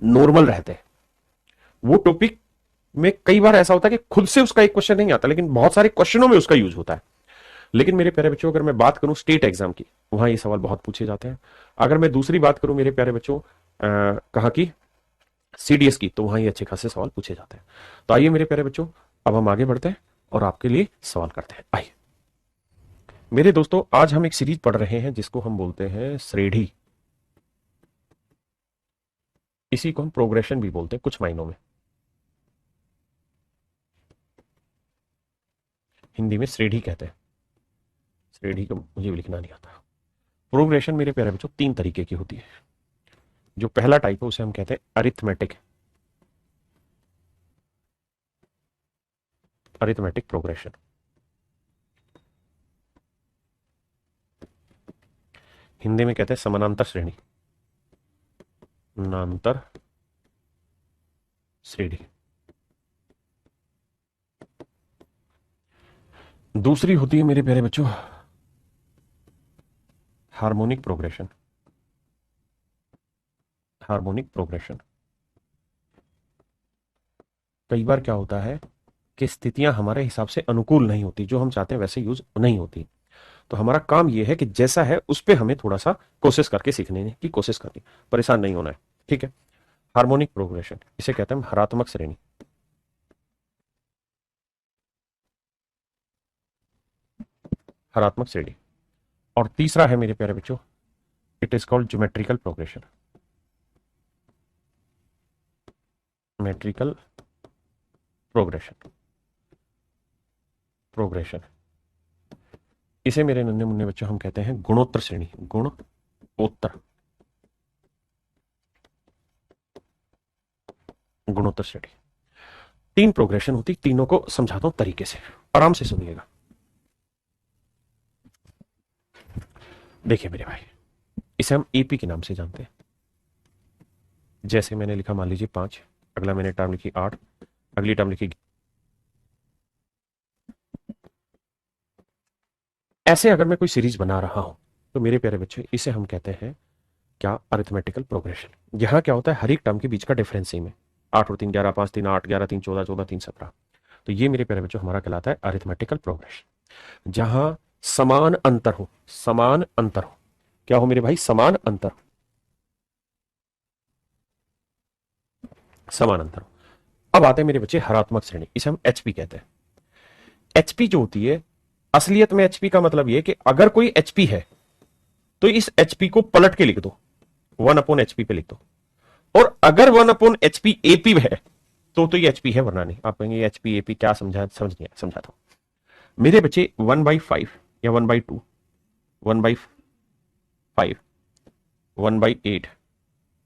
Normal रहते हैं। वो टॉपिक में कई बार ऐसा होता है कि खुद से उसका एक क्वेश्चन नहीं आता, लेकिन बहुत सारे क्वेश्चनों में उसका यूज होता है। लेकिन मेरे प्यारे बच्चों, अगर मैं बात करूं स्टेट एग्जाम की, वहां ये सवाल बहुत पूछे जाते हैं। अगर मैं दूसरी बात करूं मेरे प्यारे बच्चों, कहा की सीडीएस की, तो वहां ये अच्छे खासे सवाल पूछे जाते हैं। तो आइए मेरे प्यारे बच्चों, अब हम आगे बढ़ते हैं और आपके लिए सवाल करते हैं। आइए मेरे दोस्तों, आज हम एक सीरीज पढ़ रहे हैं जिसको हम बोलते हैं श्रेणी। इसी को हम प्रोग्रेशन भी बोलते हैं कुछ मायनों में। हिंदी में श्रेणी कहते हैं। श्रेणी को मुझे भी लिखना नहीं आता। प्रोग्रेशन मेरे प्यारे बच्चों तीन तरीके की होती है। जो पहला टाइप है उसे हम कहते हैं अरिथमेटिक। Arithmetic progression. हिंदी में कहते हैं समानांतर श्रेणी। समानांतर श्रेणी। दूसरी होती है मेरे प्यारे बच्चों हार्मोनिक प्रोग्रेशन। Harmonic progression. कई बार क्या होता है कि स्थितियां हमारे हिसाब से अनुकूल नहीं होती, जो हम चाहते हैं वैसे यूज नहीं होती। तो हमारा काम यह है कि जैसा है उस पर हमें थोड़ा सा कोशिश करके सीखने की कोशिश करनी, परेशान नहीं होना है। ठीक है। हार्मोनिक प्रोग्रेशन इसे कहते हैं हरात्मक श्रेणी। हरात्मक श्रेणी। और तीसरा है मेरे प्यारे बच्चों, it is called geometrical progression. Metrical progression. Progression इसे मेरे नन्हे मुन्ने बच्चों हम कहते हैं गुणोत्तर श्रेणी। गुणोत्तर। गुणोत्तर श्रेणी। तीन प्रोग्रेशन होती, तीनों को समझाता हूं तरीके से, आराम से सुनिएगा। देखिए मेरे भाई, इसे हम एपी के नाम से जानते हैं। जैसे मैंने लिखा, मान लीजिए 5, अगला मैंने टर्म लिखी 8, अगली टर्म लिखी। ऐसे अगर मैं कोई सीरीज बना रहा हूं तो मेरे प्यारे बच्चे इसे हम कहते हैं क्या, अरिथमेटिकल प्रोग्रेशन। यहां क्या होता है, हर एक टर्म के बीच का डिफरेंस सेम है। 8 और 3 11, 5 3 8, 11 3 14, 14 3 17। तो ये मेरे प्यारे बच्चों हमारा कहलाता है अरिथमेटिकल प्रोग्रेशन। जहां समान अंतर हो, समान अंतर हो, क्या हो मेरे भाई, समान अंतर, समान अंतर हो। अब आते हैं मेरे बच्चे हरात्मक श्रेणी, इसे हम एचपी कहते हैं। एचपी जो होती है, असलियत में एचपी का मतलब यह कि अगर कोई एचपी है तो इस एचपी को पलट के लिख दो, 1/HP पे लिख दो। और अगर 1/HP एपी है तो ये एचपी है, वरना नहीं। आप कहेंगे एचपी एपी क्या समझा, समझ नहीं आया, समझाता हूं मेरे बच्चे। 1/5 या 1/2, 1/5, 1/8,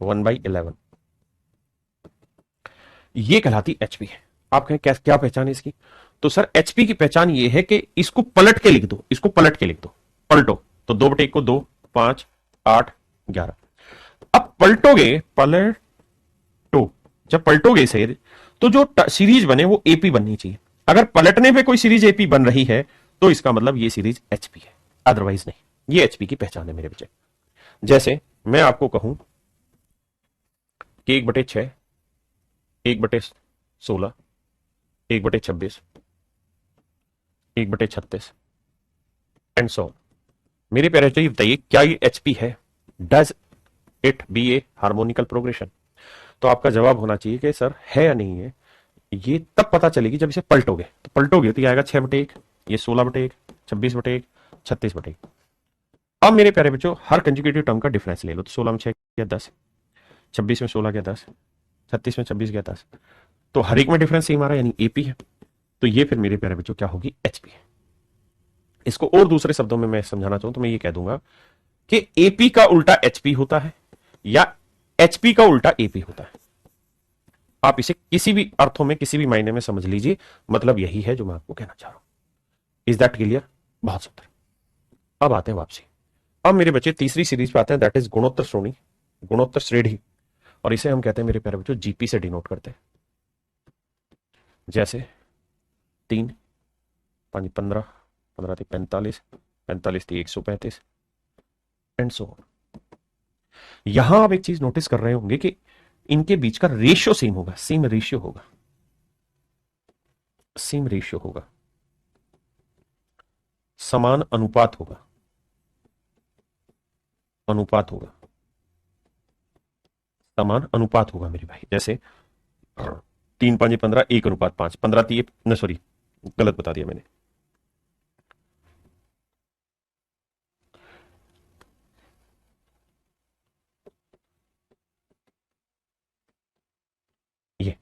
1/11, ये कहलाती एचपी है। आप कहें क्या क्या पहचान है इसकी? तो सर एचपी की पहचान ये है कि इसको पलट के लिख दो, इसको पलट के लिख दो, पलटो। तो 2/1 को 2, 5, 8, 11। अब पलटोगे, जब पलटोगे इसे, तो जो सीरीज बने वो एपी बननी चाहिए। अगर पलटने पे कोई सीरीज एपी बन रही है तो इसका मतलब ये सीरीज एचपी है, अदरवाइज नहीं। ये एचपी की पहचान है मेरे बच्चे। जैसे मैं आपको कहूं कि 1/6, 1/16, 1/26, 1/36 एंड सो ऑन। मेरे प्यारे बच्चों, ये बताइए क्या ये एचपी है? Does it be a harmonical progression? तो आपका जवाब होना चाहिए कि सर है या नहीं है। ये तब पता चलेगी जब इसे पलटोगे। तो पलटोगे तो ये आएगा 6/1, ये 16/1, 26/1, 36/1। अब मेरे प्यारे बच्चों, हर कंजुगेटिव टर्म का डिफरेंस ले लो। तो 16 में 6 गया 10, 26 में 16 गया 10, 36 में 26 गया 10। तो हर एक में डिफरेंस सेम आ रहा है, यानी एपी है। तो ये फिर मेरे प्यारे बच्चों क्या होगी, एचपी है। इसको और दूसरे शब्दों में मैं समझाना चाहूं तो मैं ये कह दूंगा कि एपी का उल्टा एचपी होता है या एचपी का उल्टा एपी होता है। आप इसे किसी भी अर्थों में, किसी भी मायने में समझ लीजिए, मतलब यही है जो मैं आपको कहना चाह रहा हूं। Is that clear? बहुत सुंदर। अब आते हैं वापसी। अब मेरे बच्चे तीसरी सीरीज पे आते हैं, दैट इज गुणोत्तर श्रेणी। गुणोत्तर श्रेणी, और इसे हम कहते हैं मेरे प्यारे बच्चों जीपी से डिनोट करते हैं। जैसे 3, 5 15, 15 3 45, 45 3 135 एंड सो ऑन। यहां आप एक चीज नोटिस कर रहे होंगे कि इनके बीच का रेशियो सेम होगा, सेम रेशियो होगा, सेम रेशियो होगा, समान अनुपात होगा, अनुपात होगा, समान अनुपात होगा मेरे भाई। जैसे 3 5 15, 1:5, 15 न सॉरी, गलत बता दिया मैंने। ये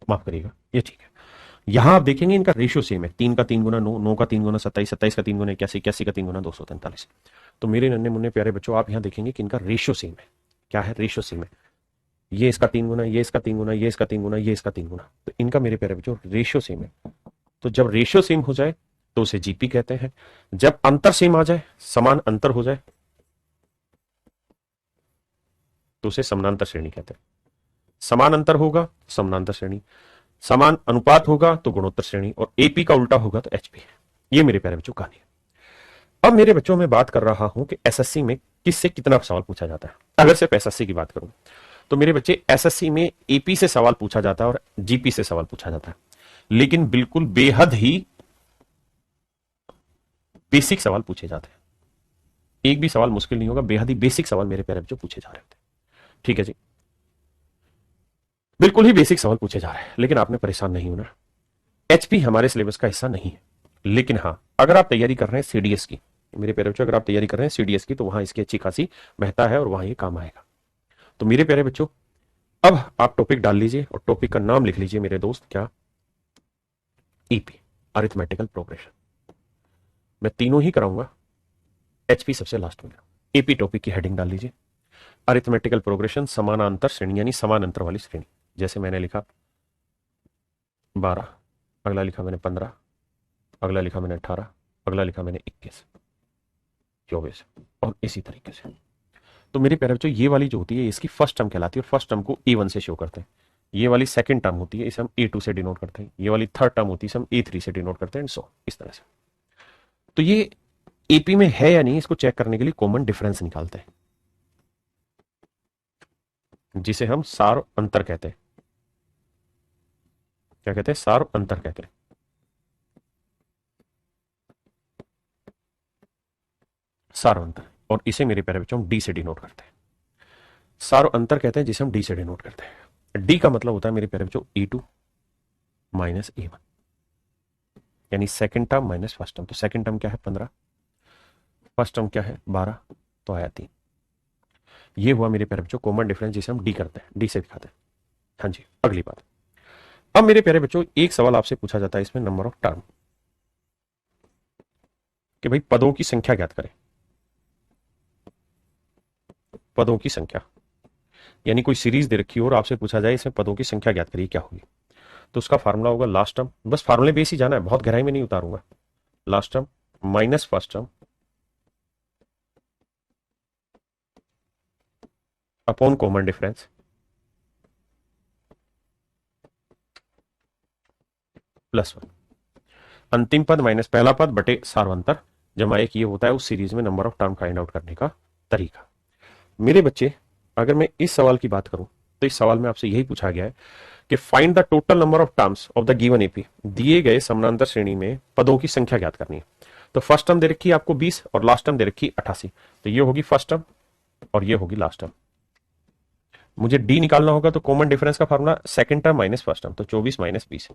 माफ करिएगा, ये ठीक है। यहां आप देखेंगे इनका रेशियो सेम है, 3 का 3 गुना 9, 9 का 3 गुना 27, 27 का 3 गुना 81, 81 का 3 गुना 243। तो मेरे नन्हे मुन्ने प्यारे बच्चों, आप यहां देखेंगे कि इनका रेशियो सेम है। क्या है? रेशियो सेम है। ये इसका 3 गुना, ये इसका 3 गुना, ये इसका 3 गुना, ये इसका 3 गुना, तो इनका मेरे प्यारे बच्चों रेशियो सेम है। तो जब रेशियो सेम हो जाए तो उसे जीपी कहते हैं। जब अंतर सेम आ जाए, समान अंतर हो जाए, तो उसे समानांतर श्रेणी कहते हैं। समान अंतर होगा समानांतर श्रेणी, समान अनुपात होगा तो गुणोत्तर श्रेणी, और एपी का उल्टा होगा तो एचपी। ये मेरे प्यारे बच्चों कहानी है। अब मेरे बच्चों में बात कर रहा हूं कि एसएससी में किससे कितना सवाल पूछा जाता है। अगर सिर्फ एसएससी की बात करूं तो मेरे बच्चे एसएससी में एपी से सवाल पूछा जाता है और जीपी से सवाल पूछा जाता है, लेकिन बिल्कुल बेहद ही बेसिक सवाल पूछे जाते हैं। एक भी सवाल मुश्किल नहीं होगा, बेहद ही बेसिक सवाल मेरे प्यारे बच्चों पूछे जा रहे थे। ठीक है जी, बिल्कुल ही बेसिक सवाल पूछे जा रहे हैं, लेकिन आपने परेशान नहीं होना। एचपी हमारे सिलेबस का हिस्सा नहीं है, लेकिन हाँ, अगर आप तैयारी कर रहे हैं सीडीएस की, मेरे प्यारे बच्चों, अगर आप तैयारी कर रहे हैं सीडीएस की, तो वहां इसकी अच्छी खासी महत्ता है और वहां ये काम आएगा। तो मेरे प्यारे बच्चों, अब आप टॉपिक डाल लीजिए और टॉपिक का नाम लिख लीजिए मेरे दोस्त, क्या? EP, arithmetical progression. मैं तीनों ही कराऊंगा, एचपी सबसे लास्ट में। एपी टॉपिक की हेडिंग डाल लीजिए, अरिथमेटिकल प्रोग्रेशन समानांतर श्रेणी, यानी समान अंतर वाली श्रेणी। जैसे मैंने लिखा 12, अगला लिखा मैंने 15, अगला लिखा मैंने 18, अगला लिखा मैंने 21, 24, और इसी तरीके से। तो मेरे प्यारे बच्चों, ये वाली जो होती है इसकी फर्स्ट टर्म कहलाती है, और फर्स्ट टर्म को ए1 से शो करते हैं। ये वाली सेकंड टर्म होती है, इसे हम ए2 से डिनोट करते हैं। ये वाली थर्ड टर्म होती है, इसे हम ए3 से डिनोट करते हैं, एंड सो इस तरह से। तो ये एपी में है या नहीं, इसको चेक करने के लिए कॉमन डिफरेंस निकालते हैं, जिसे हम सार अंतर कहते हैं। क्या कहते हैं? सार अंतर कहते हैं। सार अंतर, और इसे मेरे प्यारे बच्चों हम डी से डिनोट करते हैं। सार अंतर कहते हैं जिसे हम डी से डिनोट करते हैं। डी का मतलब होता है मेरे प्यारे बच्चों E2 माइनस A1, यानी second term minus first term. तो सेकंड टर्म क्या है? 15, फर्स्ट टर्म क्या है? 12, तो आया 3। ये हुआ मेरे प्यारे बच्चों कॉमन डिफरेंस, जिसे हम डी करते हैं, डी से दिखाते हैं। हाँ जी, अगली बात। अब मेरे प्यारे बच्चों, एक सवाल आपसे पूछा जाता है इसमें, नंबर ऑफ टर्म, कि भाई पदों की संख्या ज्ञात करें। पदों की संख्या, यानी कोई सीरीज दे रखी हो और आपसे पूछा जाए इसमें पदों की संख्या ज्ञात करिए, क्या होगी? तो उसका फार्मूला होगा लास्ट टर्म, बस फार्मूले बेस ही जाना है, बहुत गहराई में नहीं उतारूंगा। Last term minus first term upon common difference +1। अंतिम पद माइनस पहला पद बटे सार्वंतर जमा एक, ये होता है उस सीरीज में number of term find out करने का तरीका। मेरे बच्चे, अगर मैं इस सवाल की बात करूं तो इस सवाल में आपसे यही पूछा गया है कि find the total number of terms of the given AP. दिए गए समानांतर श्रेणी में पदों की संख्या ज्ञात करनी है। तो फर्स्ट टर्म दे रखी है आपको 20 और लास्ट टर्म दे रखी है 88। तो ये होगी फर्स्ट टर्म और ये होगी लास्ट टर्म। मुझे डी निकालना होगा, तो कॉमन डिफरेंस का formula second term minus first term, तो 24 माइनस 20।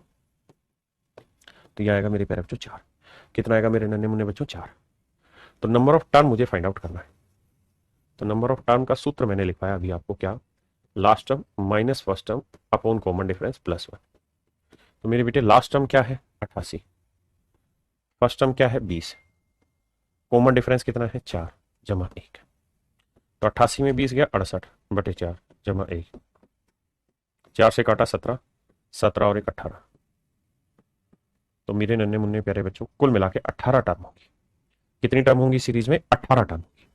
तो ये आएगा मेरे प्यारे बच्चों 4। कितना आएगा मेरे नन्हे मुन्ने बच्चों? 4। तो नंबर ऑफ टर्म मुझे फाइंड आउट करना है। तो नंबर ऑफ टर्म का सूत्र मैंने लिखवाया अभी आपको, क्या? Last term minus first term upon common difference +1। तो मेरे बेटे लास्ट टर्म क्या है? 88, फर्स्ट टर्म क्या है? 20, कॉमन डिफरेंस कितना है? 4 जमा 1। तो 88 में 20 गया 68 बटे 4 जमा 1, 4 से काटा 17, 17 और 1 18। तो मेरे नन्हे मुन्ने प्यारे बच्चों, कुल मिला के 18 टर्म होगी। कितनी टर्म होंगी सीरीज में? 18 टर्म होगी।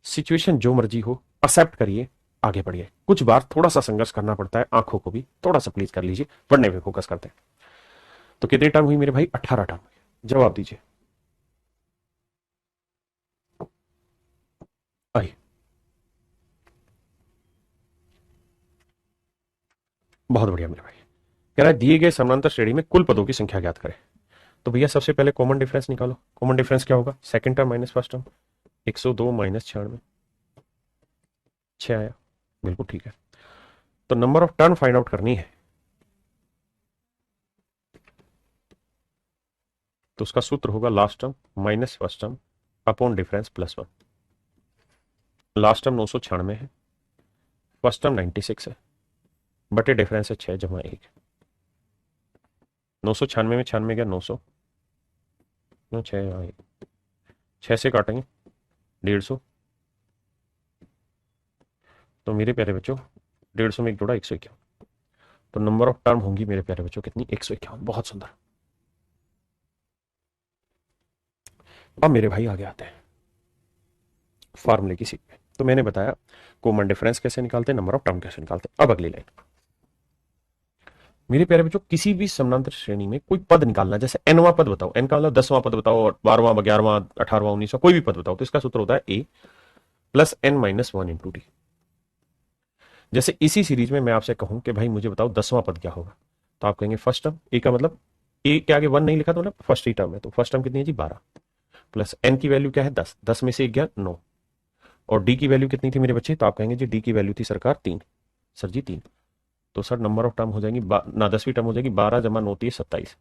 सिचुएशन जो मर्जी हो, एक्सेप्ट करिए, आगे बढ़िए। कुछ बार थोड़ा सा संघर्ष करना पड़ता है, आंखों को भी थोड़ा सा प्लीज कर लीजिए, पढ़ने पे फोकस करते हैं। तो कितनी टर्म हुई मेरे भाई? 18 टर्म। जवाब दीजिए। आइए, बहुत बढ़िया मेरे भाई। कह रहा है दिए गए समानांतर श्रेणी में कुल पदों की संख्या ज्ञात करें। तो भैया सबसे पहले कॉमन डिफरेंस निकालो। कॉमन डिफरेंस क्या होगा? Second term minus first term. 102 minus 96, 6 आया, बिल्कुल ठीक है। तो number of term find out करनी है, तो उसका सूत्र होगा last term minus first term upon difference plus 1। Last term 996 है, फर्स्ट टर्म 96 है, बटे डिफरेंस है 6 जमा 1। 996 में 96 गया 900, 6 6 से काटेंगे 150। तो मेरे प्यारे बच्चों 150 में एक जोड़ा 151। तो नंबर ऑफ टर्म होंगी मेरे प्यारे बच्चों कितनी? 151। बहुत सुंदर। अब मेरे भाई आगे आते हैं फार्मूले की सीट पे। तो मैंने बताया कॉमन डिफरेंस कैसे निकालते हैं, नंबर ऑफ टर्म कैसे निकालते हैं। अब अगली लाइन मेरे प्यारे बच्चों, किसी भी समानांतर श्रेणी में कोई पद निकालना, जैसे एनवा पद बताओ, एन का मतलब 10वां पद बताओ, 12वां 11वां 18वां 19वां कोई भी पद बताओ, तो इसका सूत्र होता है a plus N minus 1 into d. जैसे इसी सीरीज में मैं आपसे कहूं कि भाई मुझे बताओ 10वां पद क्या होगा, तो आप कहेंगे फर्स्ट टर्म। ए का मतलब ए के आगे 1 नहीं लिखा तो मतलब फर्स्ट ही टर्म है, तो फर्स्ट टर्म कितनी है जी? 12 प्लस एन की वैल्यू क्या है? 10, 10 में से 1 गया 9, और डी की वैल्यू कितनी थी मेरे बच्चे? तो आप कहेंगे जी डी की वैल्यू थी सरकार 3। सर जी 3, तो सर नंबर ऑफ टर्म हो जाएंगी ना 10वीं टर्म हो जाएगी 12 जमा 9 30 27,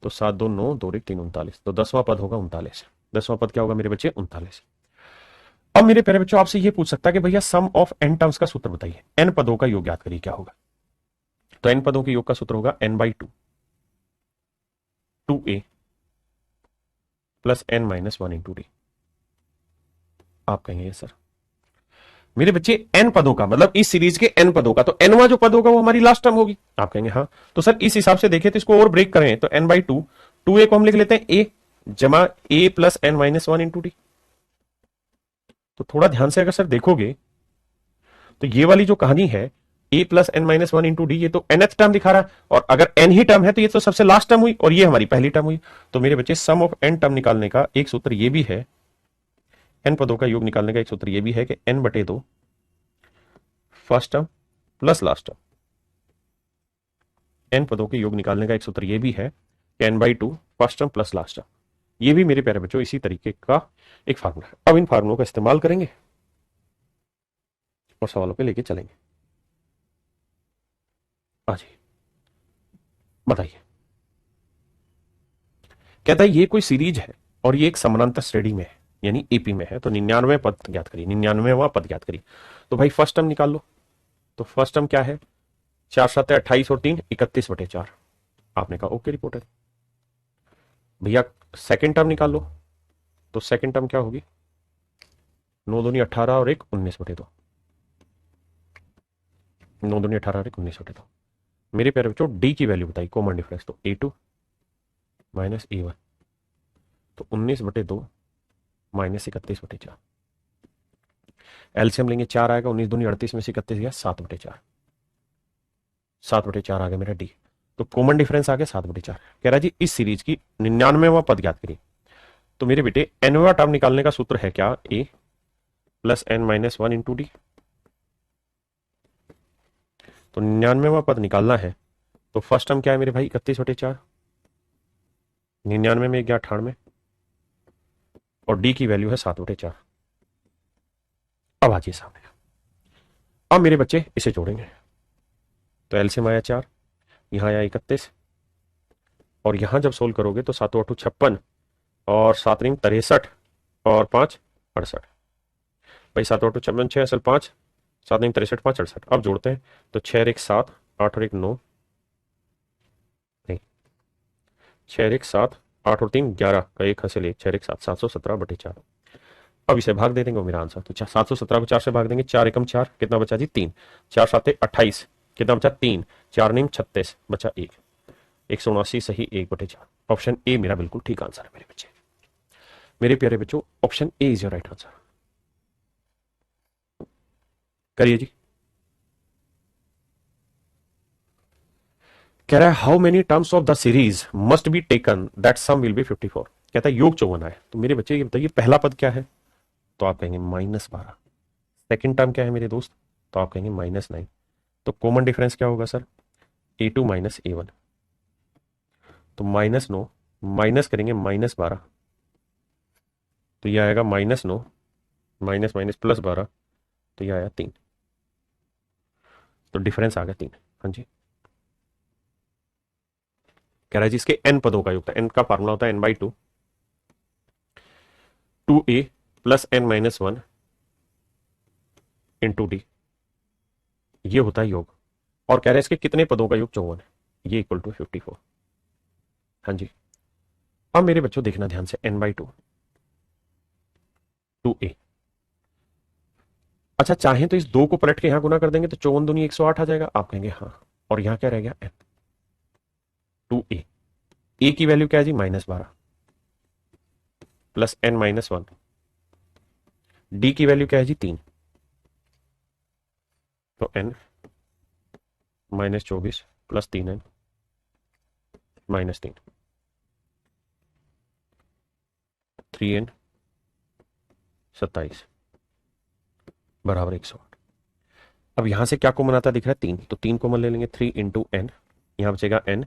तो 7 2 9 2 1 3 39, तो 10वां पद होगा 39। 10वां पद क्या होगा मेरे बच्चे? 39। अब मेरे प्यारे बच्चों आपसे ये पूछ सकता है कि भैया सम ऑफ एन टर्म्स का सूत्र बताइए, एन पदों का योग ज्ञात करिए, क्या होगा? तो एन पदों के योग का सूत्र होगा N by 2, 2a plus N minus 1 into D. आप कहेंगे सर मेरे बच्चे एन पदों का मतलब इस सीरीज के एन पदों का, तो एनवा जो पद होगा वो हमारी लास्ट टर्म होगी। आप कहेंगे हाँ, तो सर इस हिसाब से देखें तो इसको और ब्रेक करें तो एन बाई 2, 2a को हम लिख लेते हैं ए जमा a plus N minus 1 into d. तो थोड़ा ध्यान से अगर सर देखोगे तो ये वाली जो कहानी है a plus N minus 1 into d, ये तो nth टर्म दिखा रहा है, और अगर एन ही टर्म है तो ये तो सबसे लास्ट टर्म हुई, और ये हमारी पहली टर्म हुई। तो मेरे बच्चे सम ऑफ एन टर्म निकालने का एक सूत्र ये भी है, एन पदों का योग निकालने का एक सूत्र ये भी है कि एन बटे 2 first term plus last term. N पदों के योग निकालने का एक सूत्र ये भी है कि n by 2 first term plus last term. ये भी मेरे प्यारे बच्चों इसी तरीके का एक फार्मूला है। अब इन फार्मूलों का इस्तेमाल करेंगे और सवालों पे लेके चलेंगे। जी बताइए। कहता है ये कोई सीरीज है और ये एक समानांतर श्रेणी में है, यानी एपी में है, तो 99 पद ज्ञात करिए, 99वां पद ज्ञात करिए। तो भाई फर्स्ट टर्म निकाल लो। तो फर्स्ट टर्म क्या है? 4 7 28 और 3 31 बटे 4। आपने कहा ओके रिपोर्टर। भैया सेकंड टर्म निकाल लो। तो सेकंड टर्म क्या होगी? 9 दूनी 18 और 1 19 बटे 2। 9 दूनी 18 और 1 19 बटे 2। मेरे प्यारे बच्चों डी की वैल्यू बताई कॉमन डिफरेंस, तो a2 माइनस a1, तो 19 बटे 2 माइनस 31 बटे 4। एलसीएम लेंगे 4 आएगा, 19 दूनी 38 में से 31 गया 7 बटे 4। 7 बटे 4 आ गया मेरा डी। तो कॉमन डिफरेंस आ गया 7 बटे 4। कह रहा जी इस सीरीज की 99वां पद ज्ञात करिए। तो मेरे बेटे एनवा टर्म निकालने का सूत्र है क्या? A plus N minus 1 into d. तो 99वां पद निकालना है तो फर्स्ट टर्म क्या है मेरे भाई? 31 बटे 4। 99 में गया 98, और डी की वैल्यू है 7 बटे 4। अब आइए सामने, अब मेरे बच्चे इसे जोड़ेंगे। तो एलसीएम आया 4, यहां आया 31, और यहां जब सोल्व करोगे तो 7 8 56 और 7 3 63 और 5 68। भाई 7 8 56 6 असल 5, 7 3 63 5 68। अब जोड़ते हैं तो 6 1 7 8 और 1 9, नहीं 6 1 7 8 और 3 11 का एक हासिल 1, 6 1 7 717 बटे 4। अब इसे भाग दे देंगे, वो मेरा आंसर। तो 717 को 4 से भाग देंगे, 4 एकम 4, कितना बचा जी? 3। 4 7 28, कितना बचा? 3। 4 नीम 36, बचा 1। 179 सही 1 बटे 4। ऑप्शन ए मेरा बिल्कुल ठीक आंसर है मेरे बच्चे। मेरे प्यारे बच्चों option A is your right answer. करिए जी। कह रहा है how many terms of the series must be taken that sum will be 54। कहता है योग 54 है। तो मेरे बच्चे ये बताइए पहला पद क्या है? तो आप कहेंगे -12। सेकंड टर्म क्या है मेरे दोस्त? तो आप कहेंगे -9। तो कॉमन डिफरेंस क्या होगा सर? A2 माइनस A1, तो -9 माइनस करेंगे -12, तो ये आएगा -9 माइनस माइनस +12, तो ये आया 3, तो डिफरेंस आ गया 3। हाँ जी, कह रहा है जी इसके n पदों का योग था, n का फार्मूला होता है n/2, 2a plus n minus 1 into d, ये होता है योग। और कह रहे हैं इसके कितने पदों का योग 54 है, ये इक्वल टू 54। हाँ जी, अब मेरे बच्चों देखना ध्यान से, n/2 2a, अच्छा चाहें तो इस 2 को पलट के यहां गुना कर देंगे तो 54 दूनी 108 आ जाएगा, आप कहेंगे हाँ, और यहां क्या रह गया n, 2a, a की वैल्यू क्या है जी -12 प्लस n माइनस 1, डी की वैल्यू क्या है जी 3, तो n -24 प्लस 3n -3, 3n 27 बराबर 108। अब यहां से क्या कॉमन आता दिख रहा है 3, तो 3 कॉमन ले लेंगे, 3 इंटू n, यहां बचेगा n,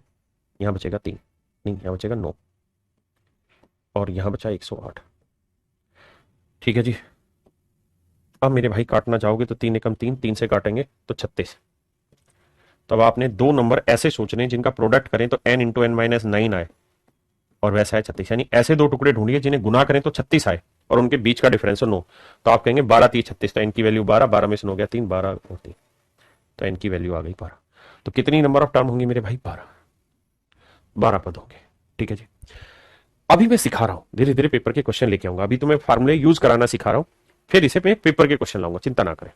यहां बचेगा 3, नहीं यहां बचेगा 9, और यहां बचा 108। ठीक है जी, अब मेरे भाई काटना चाहोगे तो 3 एकम 3, 3 से काटेंगे तो 36। तो अब आपने दो नंबर ऐसे सोचने जिनका प्रोडक्ट करें तो n इंटू n माइनस 9 आए, और वैसा है 36, यानी ऐसे दो टुकड़े ढूंढिए जिन्हें गुना करें तो 36 आए और उनके बीच का डिफरेंस हो 9। तो आप कहेंगे 12 3 36, तो n की वैल्यू 12, 12 में से 9 गया 3, 12 होती, तो n की वैल्यू आ गई 12। तो कितनी नंबर ऑफ टर्म होंगी मेरे भाई, 12, 12 पद होंगे। ठीक है जी, अभी मैं सिखा रहा हूं, धीरे धीरे पेपर के क्वेश्चन लेके आऊंगा, अभी तो मैं फार्मूले यूज कराना सिखा रहा हूं, फिर इसे मैं पेपर के क्वेश्चन लाऊंगा, चिंता ना करें।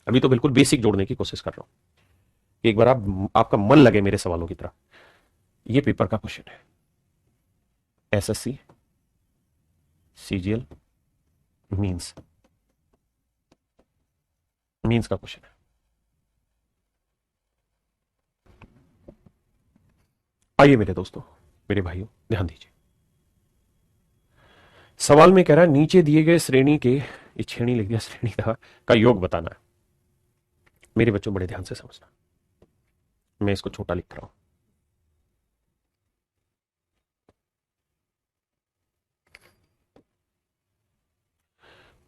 अभी तो बिल्कुल बेसिक जोड़ने की कोशिश कर रहा हूं, एक बार आपका मन लगे मेरे सवालों की तरह। ये पेपर का क्वेश्चन है, एसएससी सीजीएल मींस का क्वेश्चन है। आइए मेरे दोस्तों, मेरे भाइयों, ध्यान दीजिए। सवाल में कह रहा है नीचे दिए गए श्रेणी के, श्रेणी लिख दिया, श्रेणी का योग बताना है। मेरे बच्चों बड़े ध्यान से समझना, मैं इसको छोटा लिख रहा हूं।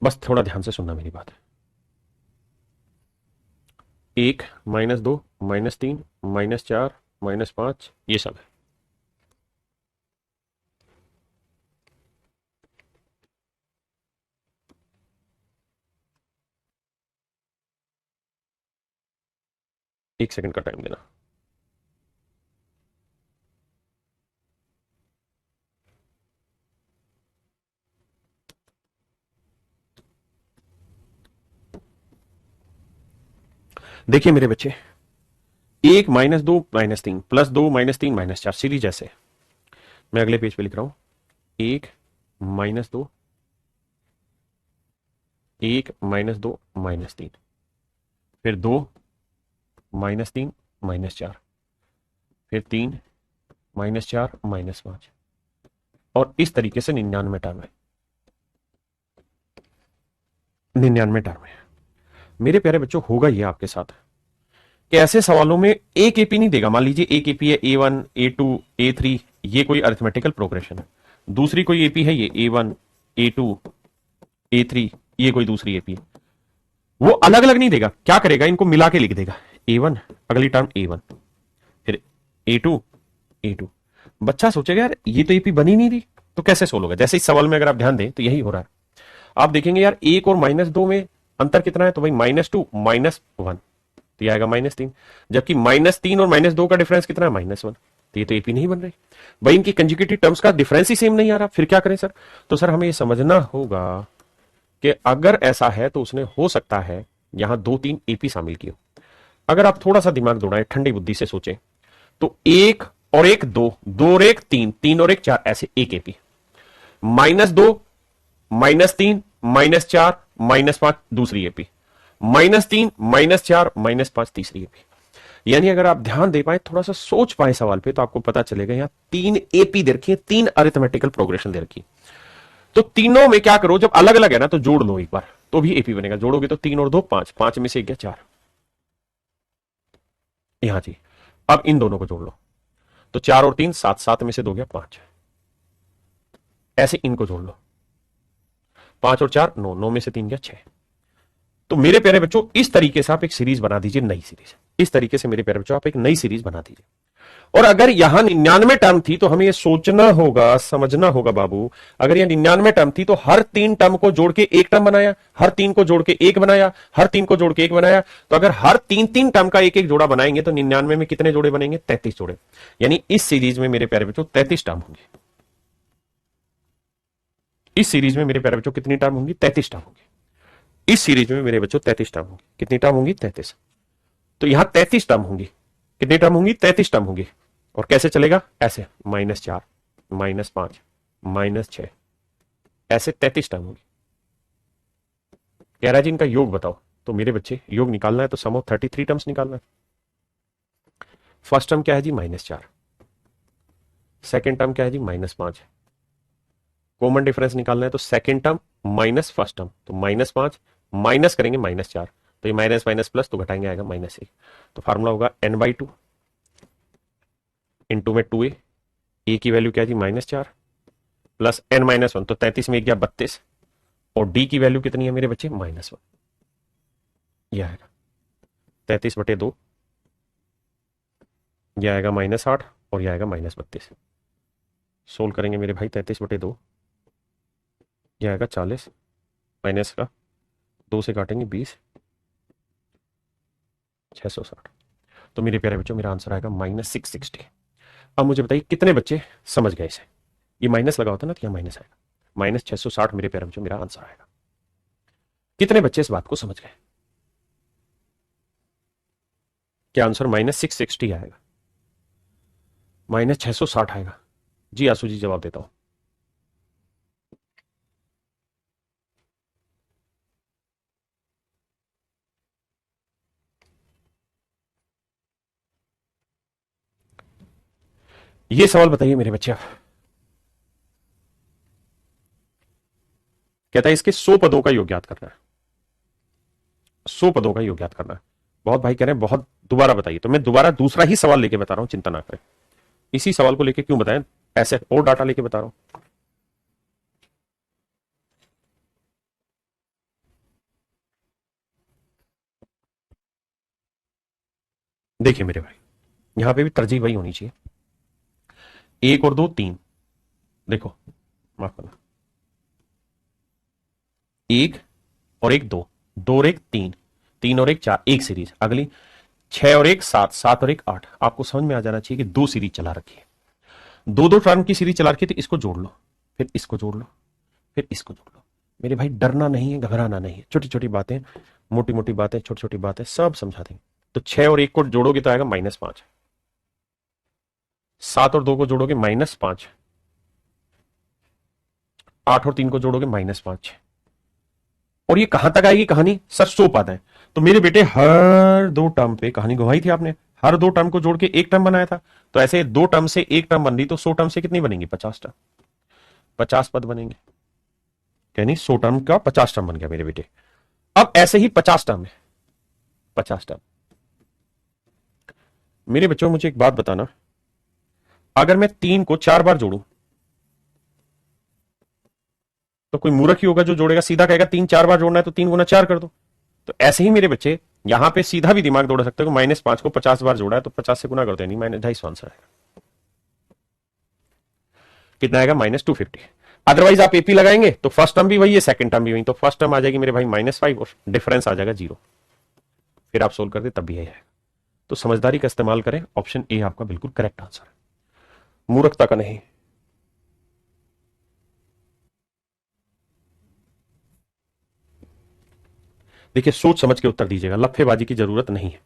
बस थोड़ा ध्यान से सुनना मेरी बात। 1 -2 -3 -4 -5 ये सब है। एक सेकंड का टाइम देना। देखिए मेरे बच्चे, 1 -2 -3 +2 -3 -4 सीरीज ऐसे। मैं अगले पेज पे लिख रहा हूं, 1 -2 1 -2 -3, फिर 2 -3 -4, फिर 3 -4 -5, और इस तरीके से 99 टर्म है, 99 टर्म है। मेरे प्यारे बच्चों, होगा ये आपके साथ कि ऐसे सवालों में एक एपी नहीं देगा। मान लीजिए एक एपी है A1 A2 A3, ये कोई अरिथमेटिकल प्रोग्रेशन है। दूसरी कोई एपी है, ये A1 A2 A3, ये कोई दूसरी एपी है। वो अलग अलग नहीं देगा, क्या करेगा, इनको मिला के लिख देगा। A1 अगली टर्म A1, फिर A2 A2। बच्चा सोचेगा यार ये तो एपी बनी नहीं रही, तो कैसे सोल्व होगा। जैसे इस सवाल में अगर आप ध्यान दें तो यही हो रहा है। आप देखेंगे यार 1 और -2 में अंतर कितना है, तो भाई -2 -1, तो ये आएगा -3। जबकि -3 और -2 का डिफरेंस कितना है, -1, तो ये तो एपी नहीं बन रही भाई। इनकी कंजुगेटिव टर्म्स का डिफरेंस ही सेम नहीं आ रहा, फिर क्या करें सर। तो सर हमें ये समझना होगा कि अगर ऐसा है तो उसने हो सकता है यहां 2-3 एपी शामिल की हो। अगर आप थोड़ा सा दिमाग दौड़ाएं, ठंडी बुद्धि से सोचें, तो 1 और 1 2, 2 और 1 3, 3 और 1 4, ऐसे एक एपी। -2 -3 -4 -5 दूसरी एपी, -3 -4 -5 तीसरी एपी। यानी अगर आप ध्यान दे पाए, थोड़ा सा सोच पाए सवाल पे, तो आपको पता चलेगा यहां 3 एपी दे रखी है, 3 अरिथमेटिकल प्रोग्रेशन दे रखी। तो तीनों में क्या करो, जब अलग अलग है ना तो जोड़ लो एक बार, तो भी एपी बनेगा। जोड़ोगे तो 3 और 2 5, 5 में से 1 गया 4। यहां जी अब इन दोनों को जोड़ लो, तो 4 और 3 7, 7 में से 2 गया 5, ऐसे इनको जोड़ लो, 5 और 4 9, 9 में से 3 गया 6। तो मेरे प्यारे बच्चों इस तरीके से आप एक सीरीज बना दीजिए, नई सीरीज। इस तरीके से मेरे प्यारे बच्चों आप एक नई सीरीज बना दीजिए। और अगर यहां 99 टर्म थी तो हमें यह सोचना होगा, समझना होगा बाबू, अगर यह 99 टर्म थी तो हर 3 टर्म को जोड़ के एक टर्म बनाया, हर 3 को जोड़ के एक बनाया, हर 3 को जोड़ के एक बनाया। तो अगर हर 3 टर्म का एक एक जोड़ा बनाएंगे तो 99 में कितने जोड़े बनेंगे? 33 जोड़े। यानी इस सीरीज में मेरे प्यारे बच्चों 33 टर्म होंगे। इस सीरीज में मेरे प्यारे बच्चों कितनी टर्म होंगी? 33 टर्म होंगी। इस सीरीज में मेरे बच्चों 33 टर्म होंगी। कितनी टर्म होंगी? 33। तो यहां 33 टर्म होंगी। कितनी टर्म होंगी? 33 टर्म होंगी। और कैसे चलेगा? ऐसे -4, -5, -6, ऐसे 33 टर्म होगी। कह रहा है जी इनका योग बताओ। तो मेरे बच्चे योग निकालना है तो सम ऑफ 33 टर्म्स निकालना है। फर्स्ट टर्म क्या है जी? -4। सेकेंड टर्म क्या है जी? -5। कॉमन डिफरेंस निकालना है तो second term minus first term, तो -5 माइनस करेंगे -4, तो ये माइनस माइनस प्लस, तो घटाएंगे आएगा -1। तो फार्मूला होगा n/2 इंटू में 2a, ए की वैल्यू क्या है जी? -4 प्लस n-1, तो 33 में 1 गया 32, और डी की वैल्यू कितनी है मेरे बच्चे? -1। यह आएगा 33/2, यह आएगा -8, और यह आएगा -32। सोल्व करेंगे मेरे भाई 33/2, यह आएगा 40, माइनस का 2 से काटेंगे 20, 660। तो मेरे प्यारे बच्चों मेरा आंसर आएगा -660। अब मुझे बताइए कितने बच्चे समझ गए इसे? ये माइनस लगा होता ना तो यहां माइनस आएगा, -660 मेरे प्यारे बच्चों मेरा आंसर आएगा। कितने बच्चे इस बात को समझ गए? क्या आंसर -660 आएगा? -660 आएगा? जी आसू जी जवाब देता हूं। ये सवाल बताइए मेरे बच्चे। कहता है इसके 100 पदों का योग याद करना है। 100 पदों का योग याद करना है। बहुत भाई कह रहे हैं बहुत दोबारा बताइए, तो मैं दोबारा दूसरा ही सवाल लेके बता रहा हूं, चिंता ना करें। इसी सवाल को लेके क्यों बताएं, ऐसे और डाटा लेके बता रहा हूं। देखिए मेरे भाई, यहां पे भी तरजीह वही होनी चाहिए। 1 और 2 3, देखो माफ करना, 1 और 1 2, 2 और 1 3, 3 और 1 4, एक सीरीज। अगली 6 और 1 7, 7 और 1 8। आपको समझ में आ जाना चाहिए कि 2 सीरीज चला रखी है, दो दो टर्म की सीरीज चला रखी है, तो इसको जोड़ लो, फिर इसको जोड़ लो, फिर इसको जोड़ लो। मेरे भाई डरना नहीं है, घबराना नहीं है, छोटी छोटी बातें, मोटी मोटी बातें, छोटी छोटी बातें सब समझा देंगे। तो 6 और 1 को जोड़ोगे तो आएगा -5, 7 और 2 को जोड़ोगे -5, 8 और 3 को जोड़ोगे -5। और ये कहां तक आएगी कहानी? सर 100 पाता है। तो मेरे बेटे हर 2 टर्म पे कहानी गवाई थी आपने, हर 2 टर्म को जोड़ के एक टर्म बनाया था। तो ऐसे 2 टर्म से एक टर्म बन रही, तो 100 टर्म से कितनी बनेंगी? 50 टर्म, 50 पद बनेंगे। यानी 100 टर्म का 50 टर्म बन गया मेरे बेटे। अब ऐसे ही 50 टर्म है, 50 टर्म। मेरे बच्चों मुझे एक बात बताना, अगर मैं 3 को 4 बार जोड़ू तो कोई मूर्ख ही होगा जो जोड़ेगा, सीधा कहेगा 3 4 बार जोड़ना है तो 3 गुना 4 कर दो। तो ऐसे ही मेरे बच्चे यहां पे सीधा भी दिमाग दौड़ा सकते हो, -5 को 50 बार जोड़ा है तो 50 से गुना करते नहीं, -250 आंसर आएगा। कितना आएगा? -250। अदरवाइज आप एपी लगाएंगे तो फर्स्ट टर्म भी वही है, सेकंड टर्म भी वही, तो फर्स्ट टर्म आ जाएगी मेरे भाई -5 और डिफरेंस आ जाएगा 0। फिर आप सोल्व करते तब भी यही आएगा। तो समझदारी का इस्तेमाल करें, ऑप्शन ए आपका बिल्कुल करेक्ट आंसर है, मूर्खता का नहीं। देखिए सोच समझ के उत्तर दीजिएगा, लफेबाजी की जरूरत नहीं है।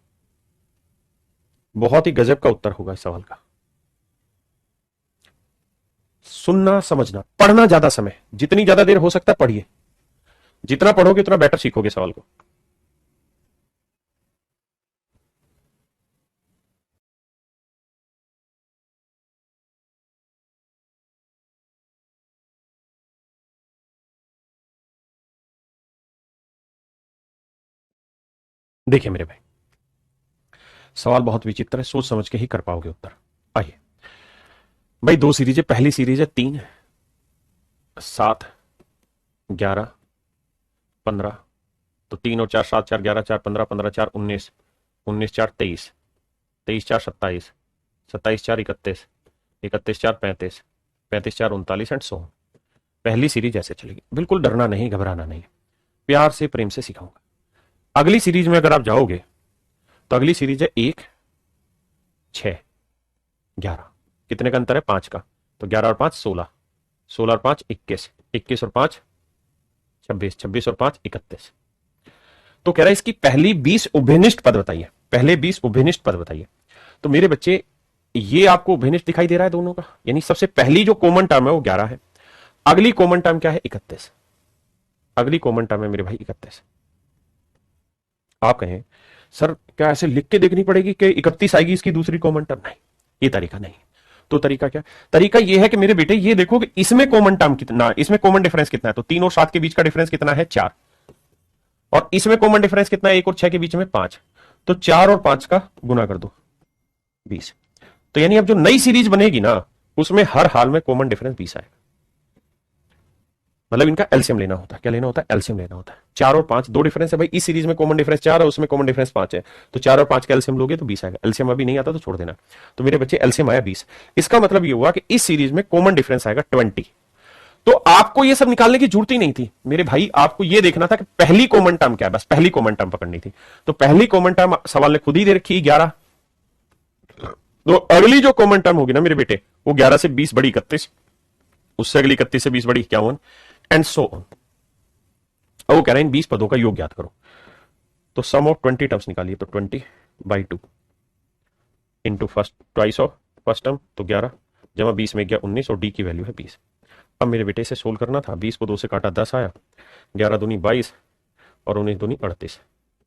बहुत ही गजब का उत्तर होगा इस सवाल का। सुनना समझना, पढ़ना ज्यादा समय, जितनी ज्यादा देर हो सकता है पढ़िए, जितना पढ़ोगे उतना बेटर सीखोगे सवाल को। देखिए मेरे भाई, सवाल बहुत विचित्र है, सोच समझ के ही कर पाओगे उत्तर। आइए भाई, दो सीरीज है। पहली सीरीज है 3, 7, 11, 15। तो 3 और 4 7, 4 11, 4 15, 15 4 19, 19 4 23, 23 4 27, 27 4 31, 31 4 35, 35 4 39 एंड सो। पहली सीरीज ऐसे चलेगी, बिल्कुल डरना नहीं, घबराना नहीं, प्यार से प्रेम से सिखाऊंगा। अगली सीरीज में अगर आप जाओगे तो अगली सीरीज है 1, 6, 11। कितने का अंतर है? 5 का। तो 11 और 5 16, 16 और 5 21, 21 और 5 26, 26 और 5 31। तो कह रहा है इसकी पहली 20 उभयनिष्ठ पद बताइए, पहले 20 उभयनिष्ठ पद बताइए। तो मेरे बच्चे, ये आपको उभयनिष्ठ दिखाई दे रहा है दोनों का, यानी सबसे पहली जो कॉमन टर्म है वो 11 है। अगली कॉमन टर्म क्या है? 31। अगली कॉमन टर्म है मेरे भाई 31। आप कहें सर क्या ऐसे लिख के देखनी पड़ेगी कि 31 आएगी इसकी दूसरी कॉमन टर्म? नहीं, ये तरीका नहीं। तो तरीका क्या? तरीका ये है कि मेरे बेटे ये देखो कि इसमें कॉमन टर्म कितना, इसमें कॉमन डिफरेंस कितना है। तो 3 और 7 के बीच का डिफरेंस कितना है? 4। और इसमें कॉमन डिफरेंस कितना है? 1 और 6 के बीच में 5। तो 4 और 5 का गुना कर दो, 20। तो यानी अब जो नई सीरीज बनेगी ना, उसमें हर हाल में कॉमन डिफरेंस 20 आएगा। मतलब इनका एलसीएम लेना होता है। क्या लेना होता है? एलसीएम लेना होता है। 4 और 5 दो डिफरेंस है भाई, इस सीरीज में कॉमन डिफरेंस 4 है, उसमें कॉमन डिफरेंस 5 है। तो 4 और 5 का एलसीएम लोगे तो 20 आएगा। एलसीएम अभी नहीं आता तो छोड़ देना। तो मेरे बच्चे एलसीएम आया 20। इसका मतलब ये हुआ कि इस सीरीज में कॉमन डिफरेंस आएगा 20। तो आपको ये सब निकालने की जरूरत ही नहीं थी मेरे भाई, आपको ये देखना था कि पहली कॉमन टर्म क्या है, बस पहली कॉमन टर्म पकड़नी थी। तो पहली कॉमन टर्म सवाल ने खुद ही दे रखी 11। तो अगली जो कॉमन टर्म होगी ना मेरे बेटे, वो 11 से 20 बड़ी 31, उससे अगली 31 से 20 बड़ी 51 एंड सो ऑन। अब वो कह रहे हैं इन 20 पदों का योग ज्ञात करो। तो सम ऑफ 20 टर्म्स निकालिए। तो 20/2 into first twice of first term, तो 11 जमा 20 में गया 19 और डी की वैल्यू है 20। अब मेरे बेटे से सोल्व करना था। 20 को 2 से काटा 10 आया, 11 दूनी 22 और 19 दूनी 38,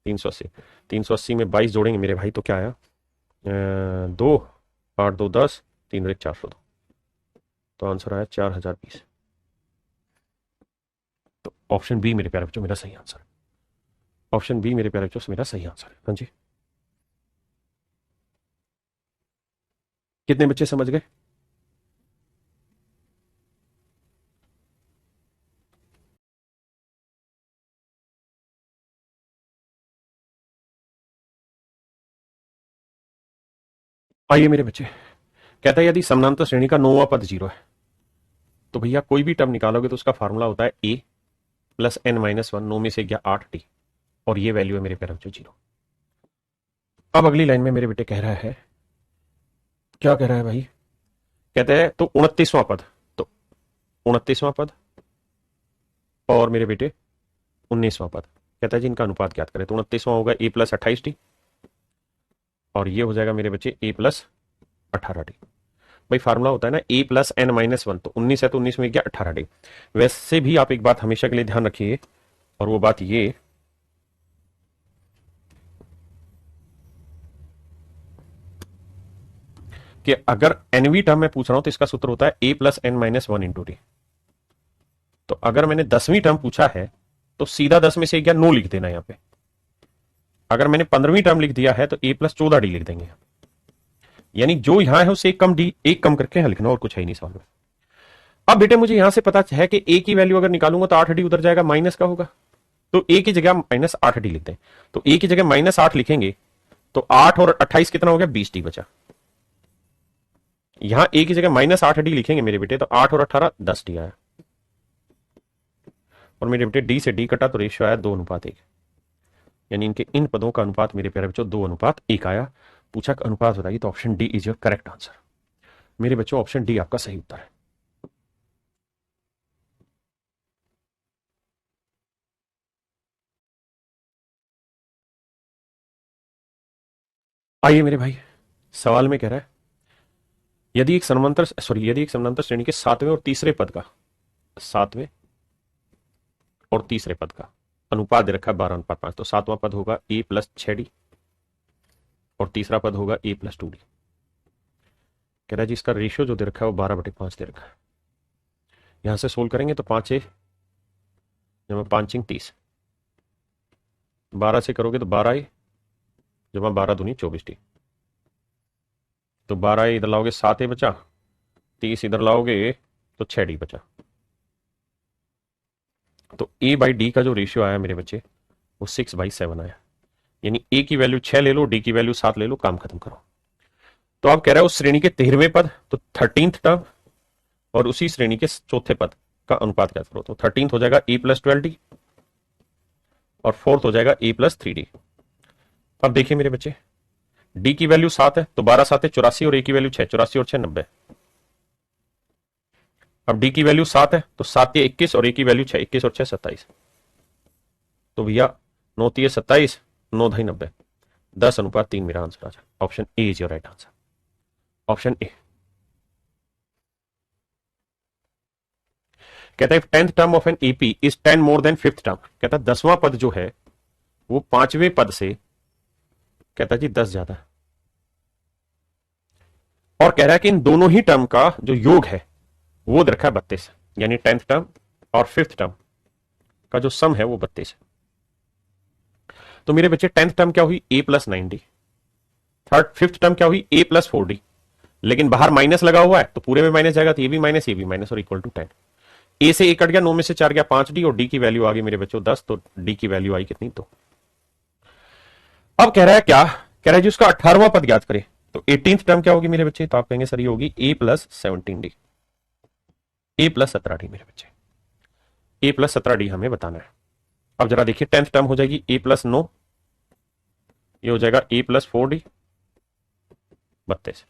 380। 380 में 22 जोड़ेंगे मेरे भाई तो क्या आया? 2 8 2 10, 3 1 402। तो आंसर आया 4020। तो ऑप्शन बी मेरे प्यारे बच्चों मेरा सही आंसर है। ऑप्शन बी मेरे प्यारे बच्चों मेरा सही आंसर है। हाँ जी, कितने बच्चे समझ गए? आइए मेरे बच्चे, कहता है यदि समानांतर श्रेणी का 9वां पद 0 है तो भैया कोई भी टर्म निकालोगे तो उसका फार्मूला होता है a प्लस n-1। 9 में से गया 8t और ये वैल्यू है मेरे प्यारे बच्चों 0। अब अगली लाइन में मेरे बेटे कह रहा है, क्या कह रहा है भाई? कहते हैं तो 29वां पद, तो 29वां पद और मेरे बेटे 19वां पद। कहता है जी इनका अनुपात ज्ञात करें। तो 29वां होगा a प्लस 28t और ये हो जाएगा मेरे बच्चे a प्लस 18t। भाई फार्मूला होता है ना a प्लस n-1। तो 19 है तो 19 में गया 18t। वैसे भी आप एक बात हमेशा के लिए ध्यान रखिए, और वो बात ये कि अगर nवी टर्म में पूछ रहा हूं तो इसका सूत्र होता है a plus n-1 into T. तो अगर मैंने 10वीं टर्म पूछा है तो सीधा 10 में से गया 9 लिख देना यहां पे। अगर मैंने 15वीं टर्म लिख दिया है तो a प्लस 14d लिख देंगे। यानी जो यहां है उससे एक कम डी, एक कम करके यहां लिखना, और कुछ है ही नहीं सवाल में। अब बेटे मुझे यहां से पता है कि a की वैल्यू अगर निकालूंगा तो 8d उधर जाएगा, माइनस का होगा। तो a की जगह -8d लिखते हैं। तो a की जगह -8 लिखेंगे तो 8 और 28 कितना हो गया? 20d बचा। यहां a की जगह -8d लिखेंगे मेरे बेटे तो 8 और 18 10d आया। और मेरे बेटे d से d कटा तो रेशियो आया 2:1। यानी इनके इन पदों का अनुपात मेरे प्यारे बच्चों 2:1 आया। पूछा अनुपात बताइए तो option D is your correct answer. मेरे बच्चों ऑप्शन डी आपका सही उत्तर है। आइए मेरे भाई, सवाल में कह रहा है यदि एक समानांतर श्रेणी के 7वें और तीसरे पद का 7वें और तीसरे पद का अनुपात दे रखा है 12:5। तो 7वां पद होगा a प्लस 6d और तीसरा पद होगा a प्लस 2d। कह रहा है जी इसका रेशियो जो दे रखा है वो 12/5 दे रखा है। यहां से सोल्व करेंगे तो 5 जमा 5 30, 12 से करोगे तो 12a जमा 12 दूनी 24t। तो 12 इधर लाओगे 7 ए बचा, 30 इधर लाओगे तो 6D बचा। तो ए बाई डी का जो रेशियो आया मेरे बच्चे वो 6/7 आया। यानी ए की वैल्यू 6 ले लो, डी की वैल्यू 7 ले लो, काम खत्म करो। तो आप कह रहे हो उस श्रेणी के 13वें पद, तो 13th टर्म और उसी श्रेणी के चौथे पद का अनुपात क्या करो। तो 13th हो जाएगा ए प्लस 12D और 4th हो जाएगा ए प्लस 3D। अब देखिए मेरे बच्चे, डी की वैल्यू 7 है तो 12 7 है 84 और ए की वैल्यू 6, 84 और 6 90। अब डी की वैल्यू 7 है तो 7 ये 21 और ए की वैल्यू 6, 21 और 6 27। तो भैया 9 3 27, 9 2 90, 10:3 मेरा आंसर आ जाए। Option A is your right answer. Option A कहता है 10th term of an AP is 10 more than 5th term. कहता है 10वां पद जो है वो 5वें पद से कहता है जी 10 ज्यादा है। और कह रहा है कि इन दोनों ही टर्म का जो योग है वो रखा है 32, यानी 10th टर्म और 5th टर्म का जो सम है वो 32 है। तो मेरे बच्चे 10th टर्म क्या हुई a plus 9D, 5th term क्या हुई a प्लस 4D, लेकिन बाहर माइनस लगा हुआ है तो पूरे में माइनस जाएगा, तो ये भी माइनस और इक्वल टू 10। ए से 1 कट गया, 9 में से 4 गया 5D और डी की वैल्यू आ गई मेरे बच्चों 10, तो डी की वैल्यू आई कितनी 2। अब कह रहा है क्या, कह रहा है जी उसका 18वां पद ज्ञात करे। तो 18th टर्म क्या होगी मेरे बच्चे, तो आप कहेंगे सर ये होगी a plus 17D, a plus 17D मेरे बच्चे, a प्लस 17D हमें बताना है। अब जरा देखिए 10th टर्म हो जाएगी a प्लस 9, ये हो जाएगा a प्लस 4D 32,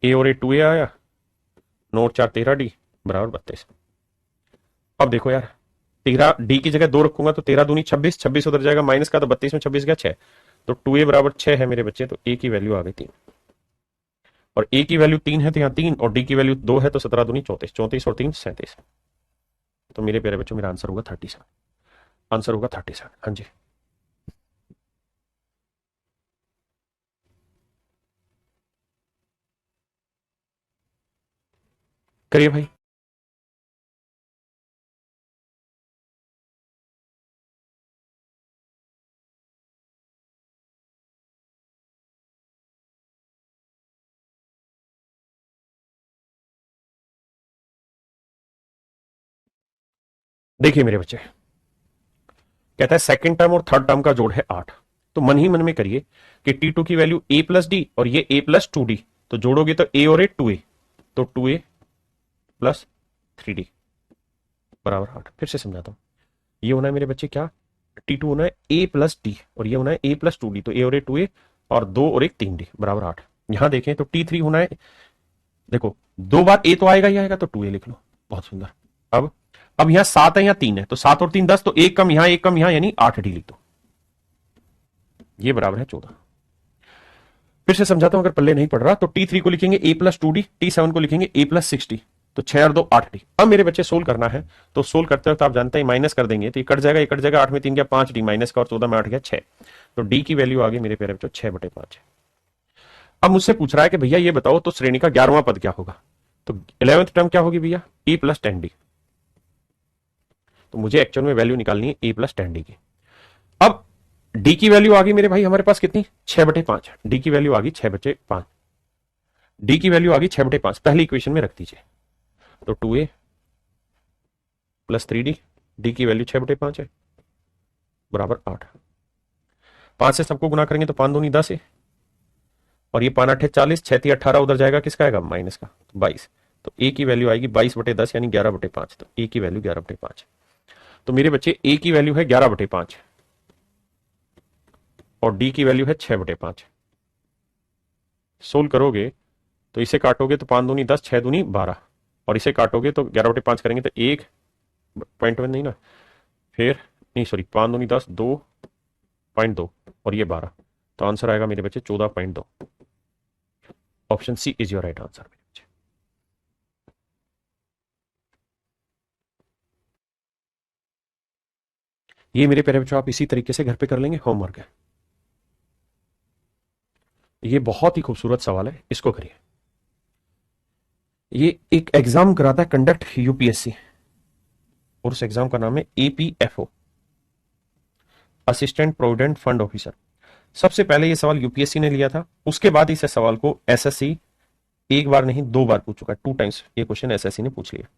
a और a 2a आया, 9 और 4 13D बराबर 32। अब देखो यार 13 डी की जगह 2 रखूंगा तो 13 दूनी 26, 26 उधर जाएगा माइनस का, तो 32 में 26 गया 6, तो 2a बराबर 6 है मेरे बच्चे, तो a की वैल्यू आ गई 3 और a की वैल्यू 3 है तो यहाँ 3 और d की वैल्यू 2 है तो 17 दूनी 34, 34 और 3 37। तो मेरे प्यारे बच्चों मेरा आंसर होगा 37, आंसर होगा 37। हाँ जी करिए भाई। देखिए मेरे बच्चे, कहता है सेकंड टर्म और थर्ड टर्म का जोड़ है 8। तो मन ही मन में करिए कि T2 की वैल्यू a प्लस डी और ये a प्लस 2D, तो जोड़ोगे तो a और a 2a, तो 2a प्लस 3D बराबर 8। फिर से समझाता हूं, ये होना है मेरे बच्चे क्या, T2 होना है a प्लस डी और ये होना है a प्लस 2D, तो a और a 2a और 2 और 1 3D बराबर 8। यहां देखें तो T3 होना है, देखो 2 बार a तो आएगा ही आएगा, तो 2a लिख लो, बहुत सुंदर। अब यहां 7 है यहाँ 3 है, तो 7 और 3 10, तो 1 कम यहां 1 कम यहां, यानी 8D लिख दो, ये बराबर है 14। फिर से समझाता हूं अगर पल्ले नहीं पड़ रहा, तो T3 को लिखेंगे a प्लस 2D, T7 को लिखेंगे a प्लस 6D, तो 6 और 2 8D। अब मेरे बच्चे सोल्व करना है, तो सोल्व करते वक्त आप जानते हैं माइनस कर देंगे तो ये कट जाएगा, ये कट जाएगा, 8 में 3 गया 5D माइनस का और 14 में 8 गया 6, तो D की वैल्यू आ गई मेरे प्यारे बच्चों 6/5। अब मुझसे पूछ रहा है कि भैया ये बताओ तो श्रेणी का 11वां पद क्या होगा। तो 11th टर्म क्या होगी भैया, a प्लस 10D, तो मुझे एक्चुअल में वैल्यू निकालनी है a प्लस 10D की। अब डी की वैल्यू आ गई मेरे भाई हमारे पास कितनी, 6/5, डी की वैल्यू आ गई 6/5, डी की वैल्यू आ गई 6/5, पहली इक्वेशन में रख दीजिए, तो 2a प्लस 3D, डी की वैल्यू 6/5 है बराबर 8। 5 से सबको गुना करेंगे तो 5 दूनी 10 है और ये 5 8 40, 6 3 18 उधर जाएगा किसका आएगा माइनस का, तो 22, तो a की वैल्यू आएगी 22/10 यानी 11/5, तो a की वैल्यू 11/5। तो मेरे बच्चे a की वैल्यू है 11/5 और d की वैल्यू है 6/5। सोल्व करोगे तो इसे काटोगे तो 5 दूनी 10, 6 दूनी 12 और इसे काटोगे तो 11/5 करेंगे तो 1.1 नहीं ना, फिर नहीं सॉरी 5 दूनी 10, 2.2 और ये 12, तो आंसर आएगा मेरे बच्चे 14.2। Option C is your right answer मेरे बच्चे। ये मेरे प्यारे बच्चों आप इसी तरीके से घर पे कर लेंगे, होमवर्क है। ये बहुत ही खूबसूरत सवाल है, इसको करिए। ये एक एग्जाम कराता है कंडक्ट यूपीएससी और उस एग्जाम का नाम है एपीएफओ, असिस्टेंट प्रोविडेंट फंड ऑफिसर। सबसे पहले ये सवाल यूपीएससी ने लिया था, उसके बाद इस सवाल को एसएससी एक बार नहीं 2 बार पूछ चुका है, 2 टाइम्स ये क्वेश्चन एसएससी ने पूछ लिया।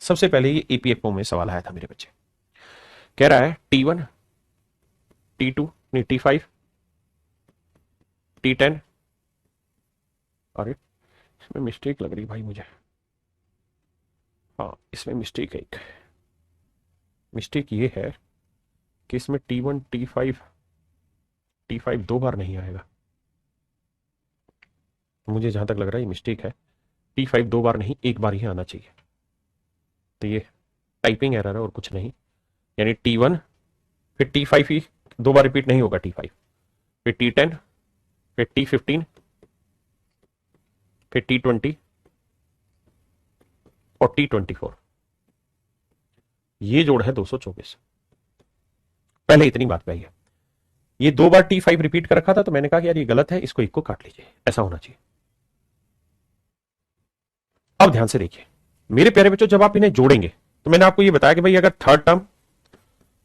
सबसे पहले ये एपीएफओ में सवाल आया था मेरे बच्चे, कह रहा है T1 T2 नहीं T5 T10, अरे इसमें मिस्टेक लग रही भाई मुझे, हाँ इसमें मिस्टेक है, एक मिस्टेक ये है कि इसमें T1 T5 2 बार नहीं आएगा, मुझे जहां तक लग रहा है ये मिस्टेक है, T5 2 बार नहीं 1 बार ही आना चाहिए, तो ये टाइपिंग एरर है और कुछ नहीं, यानी T1 फिर T5 ही 2 बार रिपीट नहीं होगा, T5 फिर T10 फिर T15 फिर T20 और T24, ये जोड़ है 224। पहले इतनी बात पे आई है, ये 2 बार T5 रिपीट कर रखा था, तो मैंने कहा कि यार ये गलत है, इसको 1 को काट लीजिए, ऐसा होना चाहिए। अब ध्यान से देखिए मेरे प्यारे बच्चों, जब आप इन्हें जोड़ेंगे तो मैंने आपको ये बताया कि भाई अगर थर्ड टर्म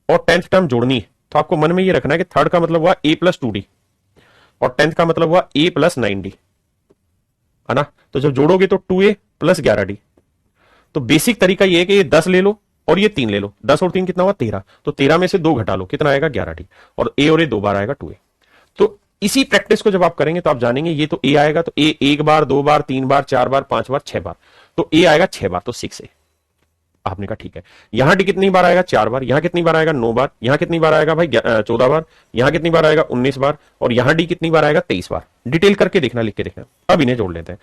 और 10th टर्म जोड़नी है तो आपको मन में ये रखना है कि थर्ड का मतलब हुआ a प्लस 2d और 10th का मतलब हुआ a प्लस 9d, है ना। तो जब जोड़ोगे तो 2a प्लस 11d, तो बेसिक तरीका ये है कि ये 10 ले लो और ये 3 ले लो, 10 और 3 कितना हुआ 13, तो 13 में से 2 घटा लो, कितना आएगा 11d, और a और a 2 बार आएगा 2a। तो इसी प्रैक्टिस को जब आप करेंगे तो आप जानेंगे ये तो a आएगा, तो a 1 बार 2 बार 3 बार 4 बार 5 बार 6 बार, तो a आएगा 6 बार, तो 6a। आपने कहा ठीक है, यहां डी कितनी बार आएगा 4 बार, यहां कितनी बार आएगा 9 बार, यहां कितनी बार आएगा भाई 14 बार, यहां कितनी बार आएगा 19 बार, और यहां डी कितनी बार आएगा 23 बार। डिटेल करके देखना, लिख के देखना। अब इन्हें जोड़ लेते हैं,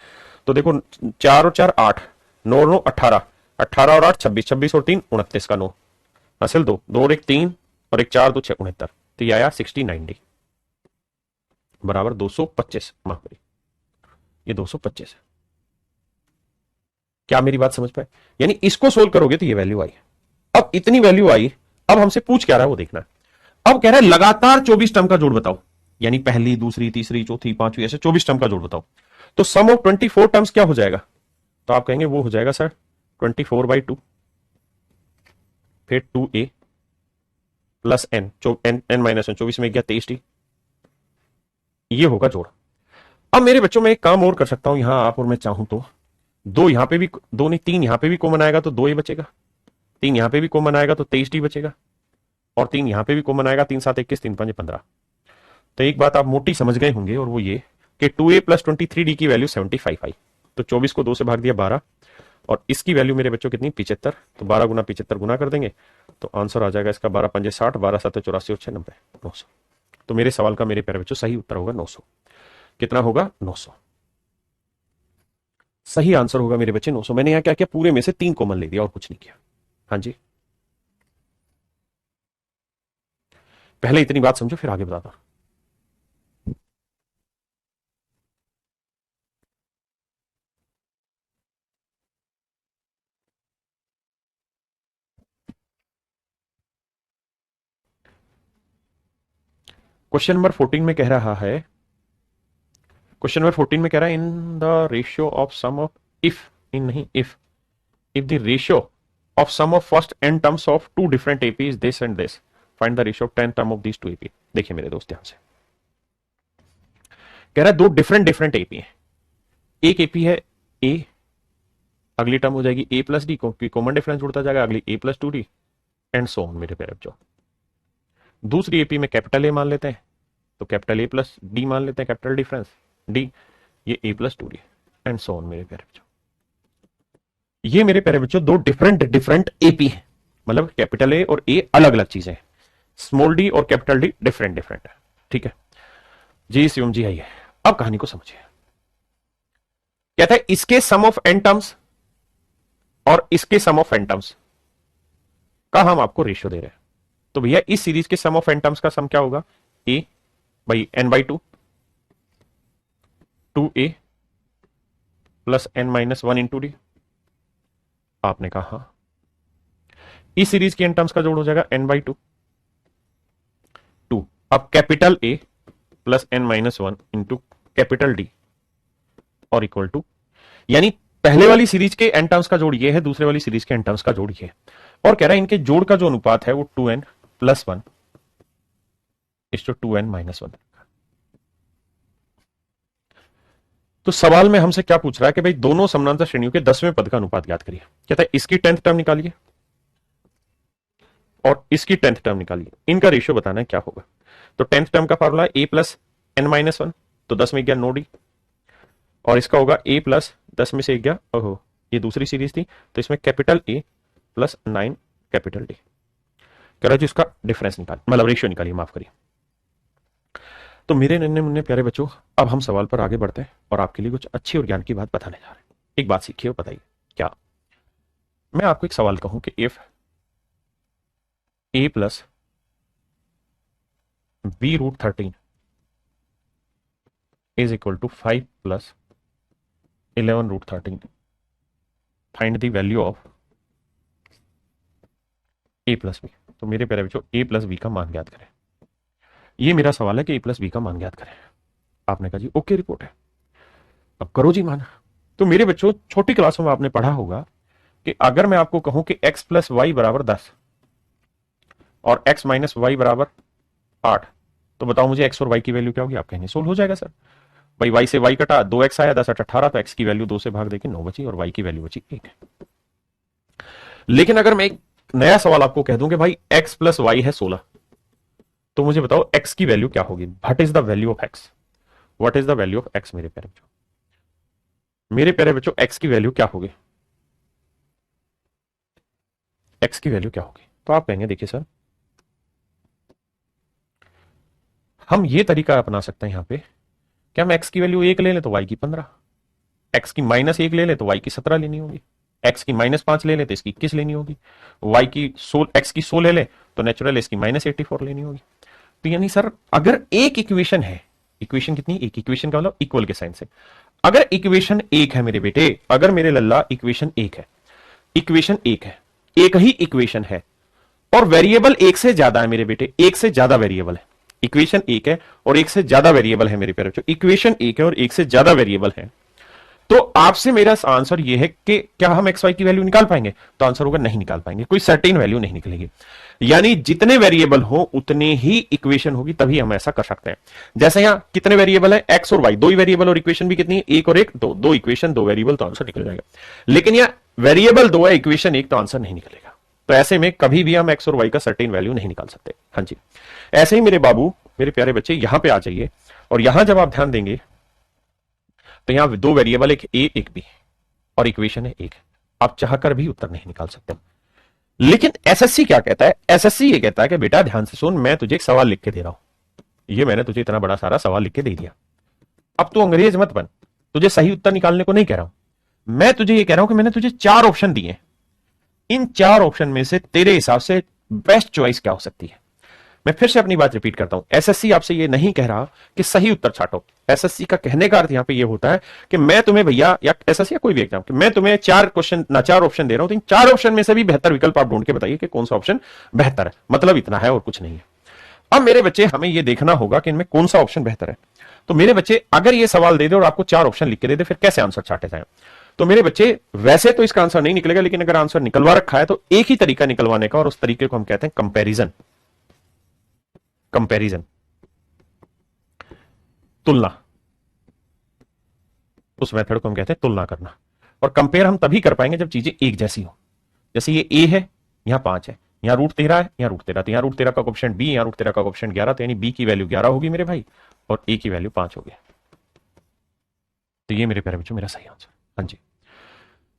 तो देखो 4 और 4 8, 9 और 9 18, 18 और 8 26, 26 और 3 29 का 9 हासिल 2, 2 और 1 3 और 1 4 2 6 69, तो ये आया 69d बराबर 225, माफ करिए ये 225 है। क्या मेरी बात समझ पाए? यानी इसको सोल्व करोगे तो ये वैल्यू आई। अब इतनी वैल्यू आई, अब हमसे पूछ क्या रहा है वो देखना है। अब कह रहा है लगातार 24 टर्म का जोड़ बताओ, यानी पहली दूसरी तीसरी चौथी पांचवी ऐसे 24 टर्म का जोड़ बताओ। तो सम ऑफ 24 टर्म्स क्या हो जाएगा? तो आप कहेंगे वो हो जाएगा सर 24/2 फिर 2a plus n, n minus 24 में गया 23t, ये होगा जोड़। अब मेरे बच्चों में एक काम और कर सकता हूं, यहां आप और मैं चाहूं तो दो यहां पे भी, दो नहीं 3 यहां पे भी कॉमन आएगा तो 2a बचेगा, 3 यहां पे भी कॉमन आएगा तो 23t बचेगा, और 3 यहां पे भी कॉमन आएगा, 3 7 21, 3 5 15। तो एक बात आप मोटी समझ गए होंगे, और वो ये कि 2a प्लस 23d की वैल्यू 75 आई। तो 24 को 2 से भाग दिया 12, और इसकी वैल्यू मेरे बच्चों कितनी 75, तो 12 गुना 75 गुना कर देंगे तो आंसर आ जाएगा इसका 12 5 60, 12 7 84 और 6 90, 900। तो मेरे सवाल का मेरे प्यारे बच्चों सही उत्तर होगा 900। कितना होगा? 900। सही आंसर होगा मेरे बच्चे 900। मैंने यहां क्या किया, पूरे में से 3 कॉमन ले दिया और कुछ नहीं किया। हाँ जी, पहले इतनी बात समझो फिर आगे बताता हूं। क्वेश्चन नंबर 14 में कह रहा है, क्वेश्चन नंबर 14 में कह रहा है in the ratio of sum of, if in नहीं if the ratio of sum of first n terms of 2 different AP is this and this, find the ratio of 10 term of this 2 AP. देखिए मेरे दोस्त ध्यान से, कह रहा है 2 different AP है, एक एपी है a, अगली टर्म हो जाएगी a plus D, common difference जुड़ता जाएगा, अगली a plus 2d and so on मेरे प्यारे बच्चों। दूसरी एपी में कैपिटल ए मान लेते हैं, तो कैपिटल ए प्लस डी मान लेते हैं, कैपिटल डिफरेंस डी, ये a plus 2d and so on मेरे प्यारे बच्चों। ये मेरे प्यारे बच्चों 2 डिफरेंट एपी है, मतलब कैपिटल ए और ए अलग अलग चीजें हैं, स्मॉल डी और कैपिटल डी डिफरेंट है। ठीक है जी, शिवम जी आइए, अब कहानी को समझिए। कहता है इसके सम ऑफ n टर्म्स और इसके सम ऑफ n टर्म्स का हम आपको रेशियो दे रहे हैं। तो भैया इस सीरीज के सम ऑफ n टर्म्स का सम क्या होगा? a by n/2 2a plus n minus 1 into D. आपने कहा हाँ, इस सीरीज के n टर्म्स का जोड़ हो जाएगा n/2 2, अब capital A plus n minus 1 into capital D और इक्वल टू, यानी पहले वाली सीरीज के n टर्म्स का जोड़ ये है, दूसरे वाली सीरीज के n टर्म्स का जोड़ ये है, और कह रहा है इनके जोड़ का जो अनुपात है वो 2n प्लस 1 इस 2n माइनस 1। तो सवाल में हमसे क्या पूछ रहा है कि भाई दोनों समानांतर श्रेणियों के 10वें पद का अनुपात ज्ञात करिए। कहता है इसकी 10th टर्म निकालिए और इसकी 10th टर्म निकालिए, इनका रेशियो बताना है क्या होगा। तो 10th टर्म का फॉर्मूला है a+n-1, तो 10 में गया नो डी, और इसका होगा a+10 में से एक गया, ओहो ये दूसरी सीरीज थी, तो इसमें capital A plus 9 capital D। कह रहा है जी इसका डिफरेंस निकाल, मतलब रेशियो निकालिए, माफ करिए। तो मेरे नन्हे मुन्ने प्यारे बच्चों, अब हम सवाल पर आगे बढ़ते हैं और आपके लिए कुछ अच्छी और ज्ञान की बात बताने जा रहे हैं। एक बात सीखिए और बताइए क्या। मैं आपको एक सवाल कहूं कि if a plus b√13 is equal to 5 plus 11√13, find the value of a plus B. तो मेरे प्यारे बच्चों a प्लस बी का मान ज्ञात करें। ये मेरा सवाल है कि a प्लस बी का मान ज्ञात करें। आपने कहा जी ओके रिपोर्ट है, अब करो जी मान। तो मेरे बच्चों छोटी क्लासों में आपने पढ़ा होगा कि अगर मैं आपको कहूं कि x प्लस वाई बराबर 10 और x माइनस वाई बराबर 8, तो बताओ मुझे x और y की वैल्यू क्या होगी। आप कहेंगे सोल्व हो जाएगा सर, भाई y से y कटा, 2x आया, 10 18, तो x की वैल्यू 2 से भाग देके 9 बची और y की वैल्यू बची 1। लेकिन अगर मैं एक नया सवाल आपको कह दूं कि भाई x प्लस वाई है 16, तो मुझे बताओ x की वैल्यू क्या होगी। What is the value of x, what is the value of x। मेरे प्यारे बच्चों, मेरे प्यारे बच्चों x की वैल्यू क्या होगी, x की वैल्यू क्या होगी। तो आप कहेंगे देखिए सर, हम ये तरीका अपना सकते हैं यहां पे कि हम x की वैल्यू 1 ले लें तो y की 15, x की -1 ले लें तो y की 17 लेनी होगी, x की -5 ले लें तो इसकी 21 लेनी होगी, y की x की 100 ले लें तो नेचुरल इसकी -84 लेनी होगी। तो यानी सर अगर एक इक्वेशन है, इक्वेशन कितनी, एक इक्वेशन का मतलब इक्वल के साइन से, अगर इक्वेशन एक है मेरे बेटे, अगर मेरे लल्ला इक्वेशन एक है, इक्वेशन एक है, एक ही इक्वेशन है और वेरिएबल एक से ज्यादा है मेरे बेटे, एक से ज्यादा वेरिएबल है, इक्वेशन एक है और एक से ज्यादा वेरिएबल है मेरे प्यारे बच्चों, इक्वेशन एक है और एक से ज्यादा वेरिएबल है, तो आपसे मेरा आंसर यह है कि क्या हम एक्स वाई की वैल्यू निकाल पाएंगे। तो आंसर होगा नहीं निकाल पाएंगे, कोई सर्टेन वैल्यू नहीं निकलेगी। यानी जितने वेरिएबल हो उतने ही इक्वेशन होगी, तभी हम ऐसा कर सकते हैं। जैसे यहां कितने वेरिएबल है, एक्स और वाई, दो ही वेरिएबल और इक्वेशन भी कितनी है, एक और एक, दो, दो इक्वेशन दो वेरिएबल, तो आंसर निकल जाएगा। लेकिन यह वेरिएबल दो है, इक्वेशन एक, तो आंसर नहीं निकलेगा। तो ऐसे में कभी भी हम एक्स और वाई का सर्टेन वैल्यू नहीं निकाल सकते। हाँ जी, ऐसे ही मेरे बाबू, मेरे प्यारे बच्चे, यहां पे आ जाइए और यहां जब आप ध्यान देंगे तो यहां दो वेरिएबल, एक ए एक बी, और इक्वेशन है एक। आप चाहकर भी उत्तर नहीं निकाल सकते। लेकिन एसएससी क्या कहता है, एसएससी ये कहता है कि बेटा ध्यान से सुन, मैं तुझे एक सवाल लिख के दे रहा हूं, ये मैंने तुझे इतना बड़ा सारा सवाल लिख के दे दिया, अब तू अंग्रेज मत बन, तुझे सही उत्तर निकालने को नहीं कह रहा हूं, मैं तुझे ये कह रहा हूं कि मैंने तुझे 4 ऑप्शन दिए, इन 4 ऑप्शन में से तेरे हिसाब से बेस्ट चॉइस क्या हो सकती है। मैं फिर से अपनी बात रिपीट करता हूं, एसएससी आपसे ये नहीं कह रहा कि सही उत्तर छाटो। एसएससी का कहने का अर्थ यहां पे ये होता है कि मैं तुम्हें भैया, या एसएससी या कोई भी एग्जाम, कि मैं तुम्हें 4 क्वेश्चन ना 4 ऑप्शन दे रहा हूं, तो इन 4 ऑप्शन में से भी बेहतर विकल्प आप ढूंढ के बताइए कि कौन सा ऑप्शन बेहतर है। मतलब इतना है और कुछ नहीं है। अब मेरे बच्चे, हमें यह देखना होगा कि इनमें कौन सा ऑप्शन बेहतर है। तो मेरे बच्चे, अगर ये सवाल दे दे और आपको 4 ऑप्शन लिख के दे दे, फिर कैसे आंसर छाटे जाए। तो मेरे बच्चे, वैसे तो इसका आंसर नहीं निकलेगा, लेकिन अगर आंसर निकलवा रखा है तो एक ही तरीका निकलवाने का, और उस तरीके को हम कहते हैं कंपैरिजन। कंपैरिजन, तुलना, उस मेथड को हम कहते हैं तुलना करना। और कंपेयर हम तभी कर पाएंगे जब चीजें एक जैसी हो। जैसे ये ए है, यहां 5 है, यहां √13 है, यहां √13, तो यहां √13 का कोएफिशिएंट बी, यहां √13 का कोएफिशिएंट 11, तो यानी बी की वैल्यू 11 होगी मेरे भाई, और ए की वैल्यू 5 होगी। तो ये मेरे प्यारे बच्चों मेरा सही आंसर। हाँ जी,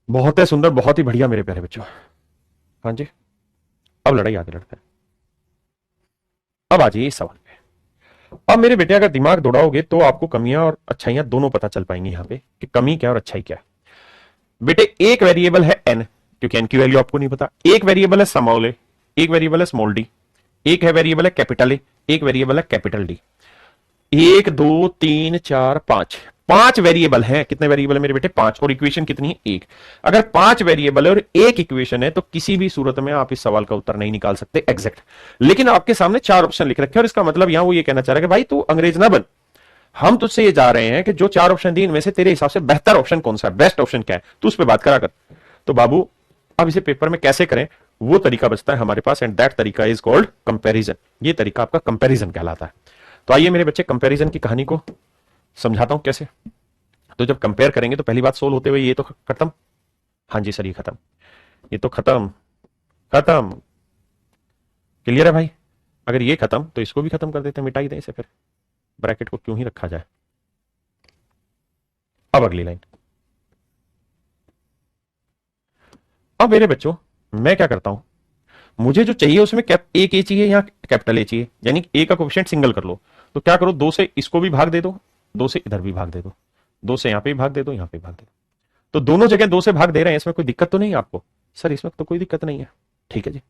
बहुत है सुंदर, बहुत ही बढ़िया मेरे प्यारे बच्चों। हाँ जी, अब लड़ाई आगे लड़ते हैं। अब आ जाइए इस सवाल पे। अब मेरे बेटे, अगर दिमाग दौड़ाओगे तो आपको कमियां और अच्छाइयां दोनों पता चल पाएंगी यहां पे, कि कमी क्या और अच्छाई क्या है। बेटे, एक वेरिएबल है n, क्योंकि n की वैल्यू आपको नहीं पता। एक वेरिएबल है स्मॉल ए, एक वेरिएबल है स्मॉल डी, एक है वेरिएबल है कैपिटल ए, एक वेरिएबल है कैपिटल डी। 1 2 3 4 5 वेरिएबल है। कितने वेरिएबल है मेरे बेटे, 5, और इक्वेशन कितनी है, एक। अगर 5 वेरिएबल है और एक इक्वेशन है, तो किसी भी सूरत में आप इस सवाल का उत्तर नहीं निकाल सकते एग्जैक्ट। लेकिन आपके सामने 4 ऑप्शन लिख रखे हैं, और इसका मतलब यहां वो ये कहना चाह रहा है कि भाई तू अंग्रेज ना बन, हम तुझसे ये जा रहे हैं कि जो 4 ऑप्शन दिए इनमें से तेरे हिसाब से बेहतर ऑप्शन कौन सा है, बेस्ट ऑप्शन क्या है, तू उस पर बात करा कर। तो बाबू, अब इसे पेपर में कैसे करें, वो तरीका बचता है हमारे पास, एंड दैट तरीका इज कॉल्ड कंपैरिजन। ये तरीका आपका कंपैरिजन कहलाता है। तो आइए मेरे बच्चे, कंपैरिजन की कहानी को समझाता हूं कैसे। तो जब कंपेयर करेंगे तो पहली बात सोल्व होते हुए ये तो खत्म। हाँ जी सर ये खत्म, ये तो खत्म, खत्म, क्लियर है भाई। अगर ये खत्म तो इसको भी खत्म कर देते हैं, मिटा ही दें इसे, फिर ब्रैकेट को क्यों ही रखा जाए। अब अगली लाइन। अब मेरे बच्चों मैं क्या करता हूं, मुझे जो चाहिए उसमें एक ए चाहिए, यहां कैपिटल ए चाहिए, यानी ए का कोफिशिएंट सिंगल कर लो। तो क्या करो, दो से इसको भी भाग दे दो, दो से इधर भी भाग दे दो, दो से यहां पे भी भाग दे दो, यहां पे भी भाग दे दो। तो दोनों जगह दो से भाग दे रहे हैं, इसमें कोई दिक्कत तो नहीं है आपको? सर इसमें तो कोई दिक्कत नहीं है। ठीक है जी।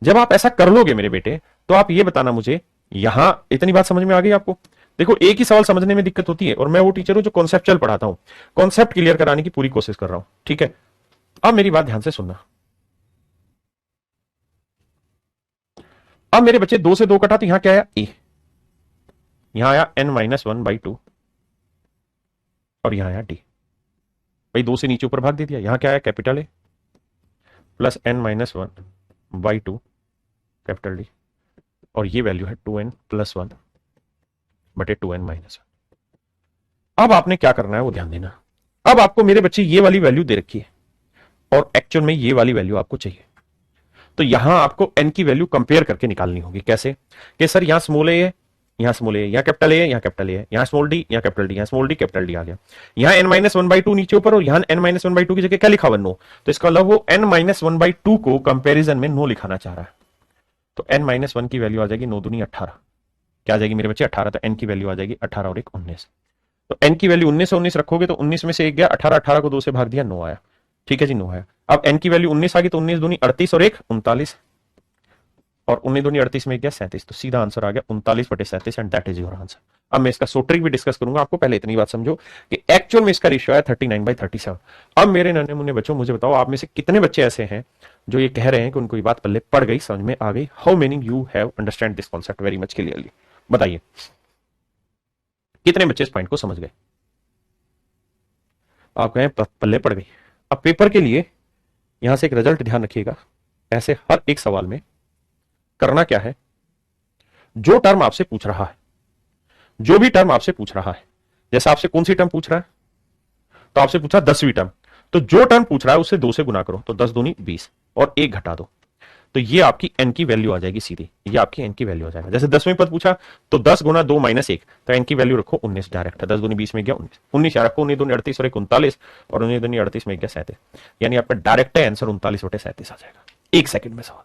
जब आप ऐसा कर लोगे मेरे बेटे, तो आप ये बताना मुझे, यहां इतनी बात समझ में आ गई आपको? देखो एक ही सवाल समझने में दिक्कत होती है, और मैं वो टीचर हूं जो कॉन्सेप्चुअल पढ़ाता हूं, कॉन्सेप्ट क्लियर कराने की पूरी कोशिश कर रहा हूं। ठीक है, अब मेरी बात ध्यान से सुनना। अब मेरे बच्चे दो से दो कटा, तो यहां क्या आया, ए, यहां आया n-1/2, और यहां आया डी। भाई दो से नीचे ऊपर भाग दे दिया, यहां क्या आया, capital A plus n-1/2 capital D, और ये वैल्यू है 2n+1/2n-1। अब आपने क्या करना है वो ध्यान देना। अब आपको मेरे बच्चे ये वाली वैल्यू दे रखी है, और एक्चुअल में ये वाली वैल्यू आपको चाहिए। तो यहां आपको n की वैल्यू कंपेयर करके निकालनी होगी। कैसे? कि सर यहां स्मॉल ए है, यहां स्मॉल ए, यहां कैपिटल ए है, यहां कैपिटल ए है, यहां स्मॉल डी, यहां कैपिटल डी, यहां स्मॉल डी, कैपिटल डी आ गया। यहां n-1/2 नीचे ऊपर, और यहां n-1/2 की जगह क्या लिखा हुआ, नो। तो इसका मतलब वो n-1/2 को कंपेरिजन में नो लिखाना चाह रहा है। तो n-1 की वैल्यू आ जाएगी 9 दूनी 18। क्या आ जाएगी मेरे बच्चे, 18। तो n की वैल्यू आ जाएगी 18 और 1 19। तो n की वैल्यू 19 से 19 रखोगे तो 19 में से एक गया, 18, 18 को 2 से भाग दिया, 9 आया। ठीक है जी, 9 आया। अब n की वैल्यू 19 आ गई, तो 19 दूनी 38 और 1 39, और 19 दूनी 38 में एक गया 37। तो सीधा आंसर आ गया 39/37, and that is your answer. अब मैं इसका सोट्रिक भी डिस्कस करूंगा, आपको पहले इतनी बात समझो कि एक्चुअल में इसका रेशियो है 39/37। अब मेरे नन्हे मुन्ने बच्चों मुझे बताओ, आप में से कितने बच्चे ऐसे हैं जो ये कह रहे हैं कि उनको ये बात पल्ले पड़ गई, समझ में आ गई? How many you have understand this concept very much clearly? बताइए कितने बच्चे इस पॉइंट को समझ गए? आप कहें पल्ले पड़ गई। अब पेपर के लिए यहां से एक रिजल्ट ध्यान रखिएगा, ऐसे हर एक सवाल में करना क्या है, जो टर्म आपसे पूछ रहा है, जो भी टर्म आपसे पूछ रहा है, जैसे आपसे कौन सी टर्म पूछ रहा है, तो आपसे पूछा 10वीं टर्म, तो जो टर्म पूछ रहा है उससे 2 से गुना करो, तो 10 दूनी 20, और 1 घटा दो, तो ये आपकी n की वैल्यू आ जाएगी सीधी, ये आपकी n की वैल्यू आ जाएगा। जैसे 10वें पद पूछा तो 10 गुना 2 माइनस 1, तो n की वैल्यू रखो 19 डायरेक्ट, 10 दूनी 20 में गया 19, 19 यहाँ रखो, 19 दूनी 38 और 1 39, और 19 दूनी 38 में गया 37, यानी आपका डायरेक्ट आंसर 39/37 आ जाएगा। 1 सेकंड में सवाल,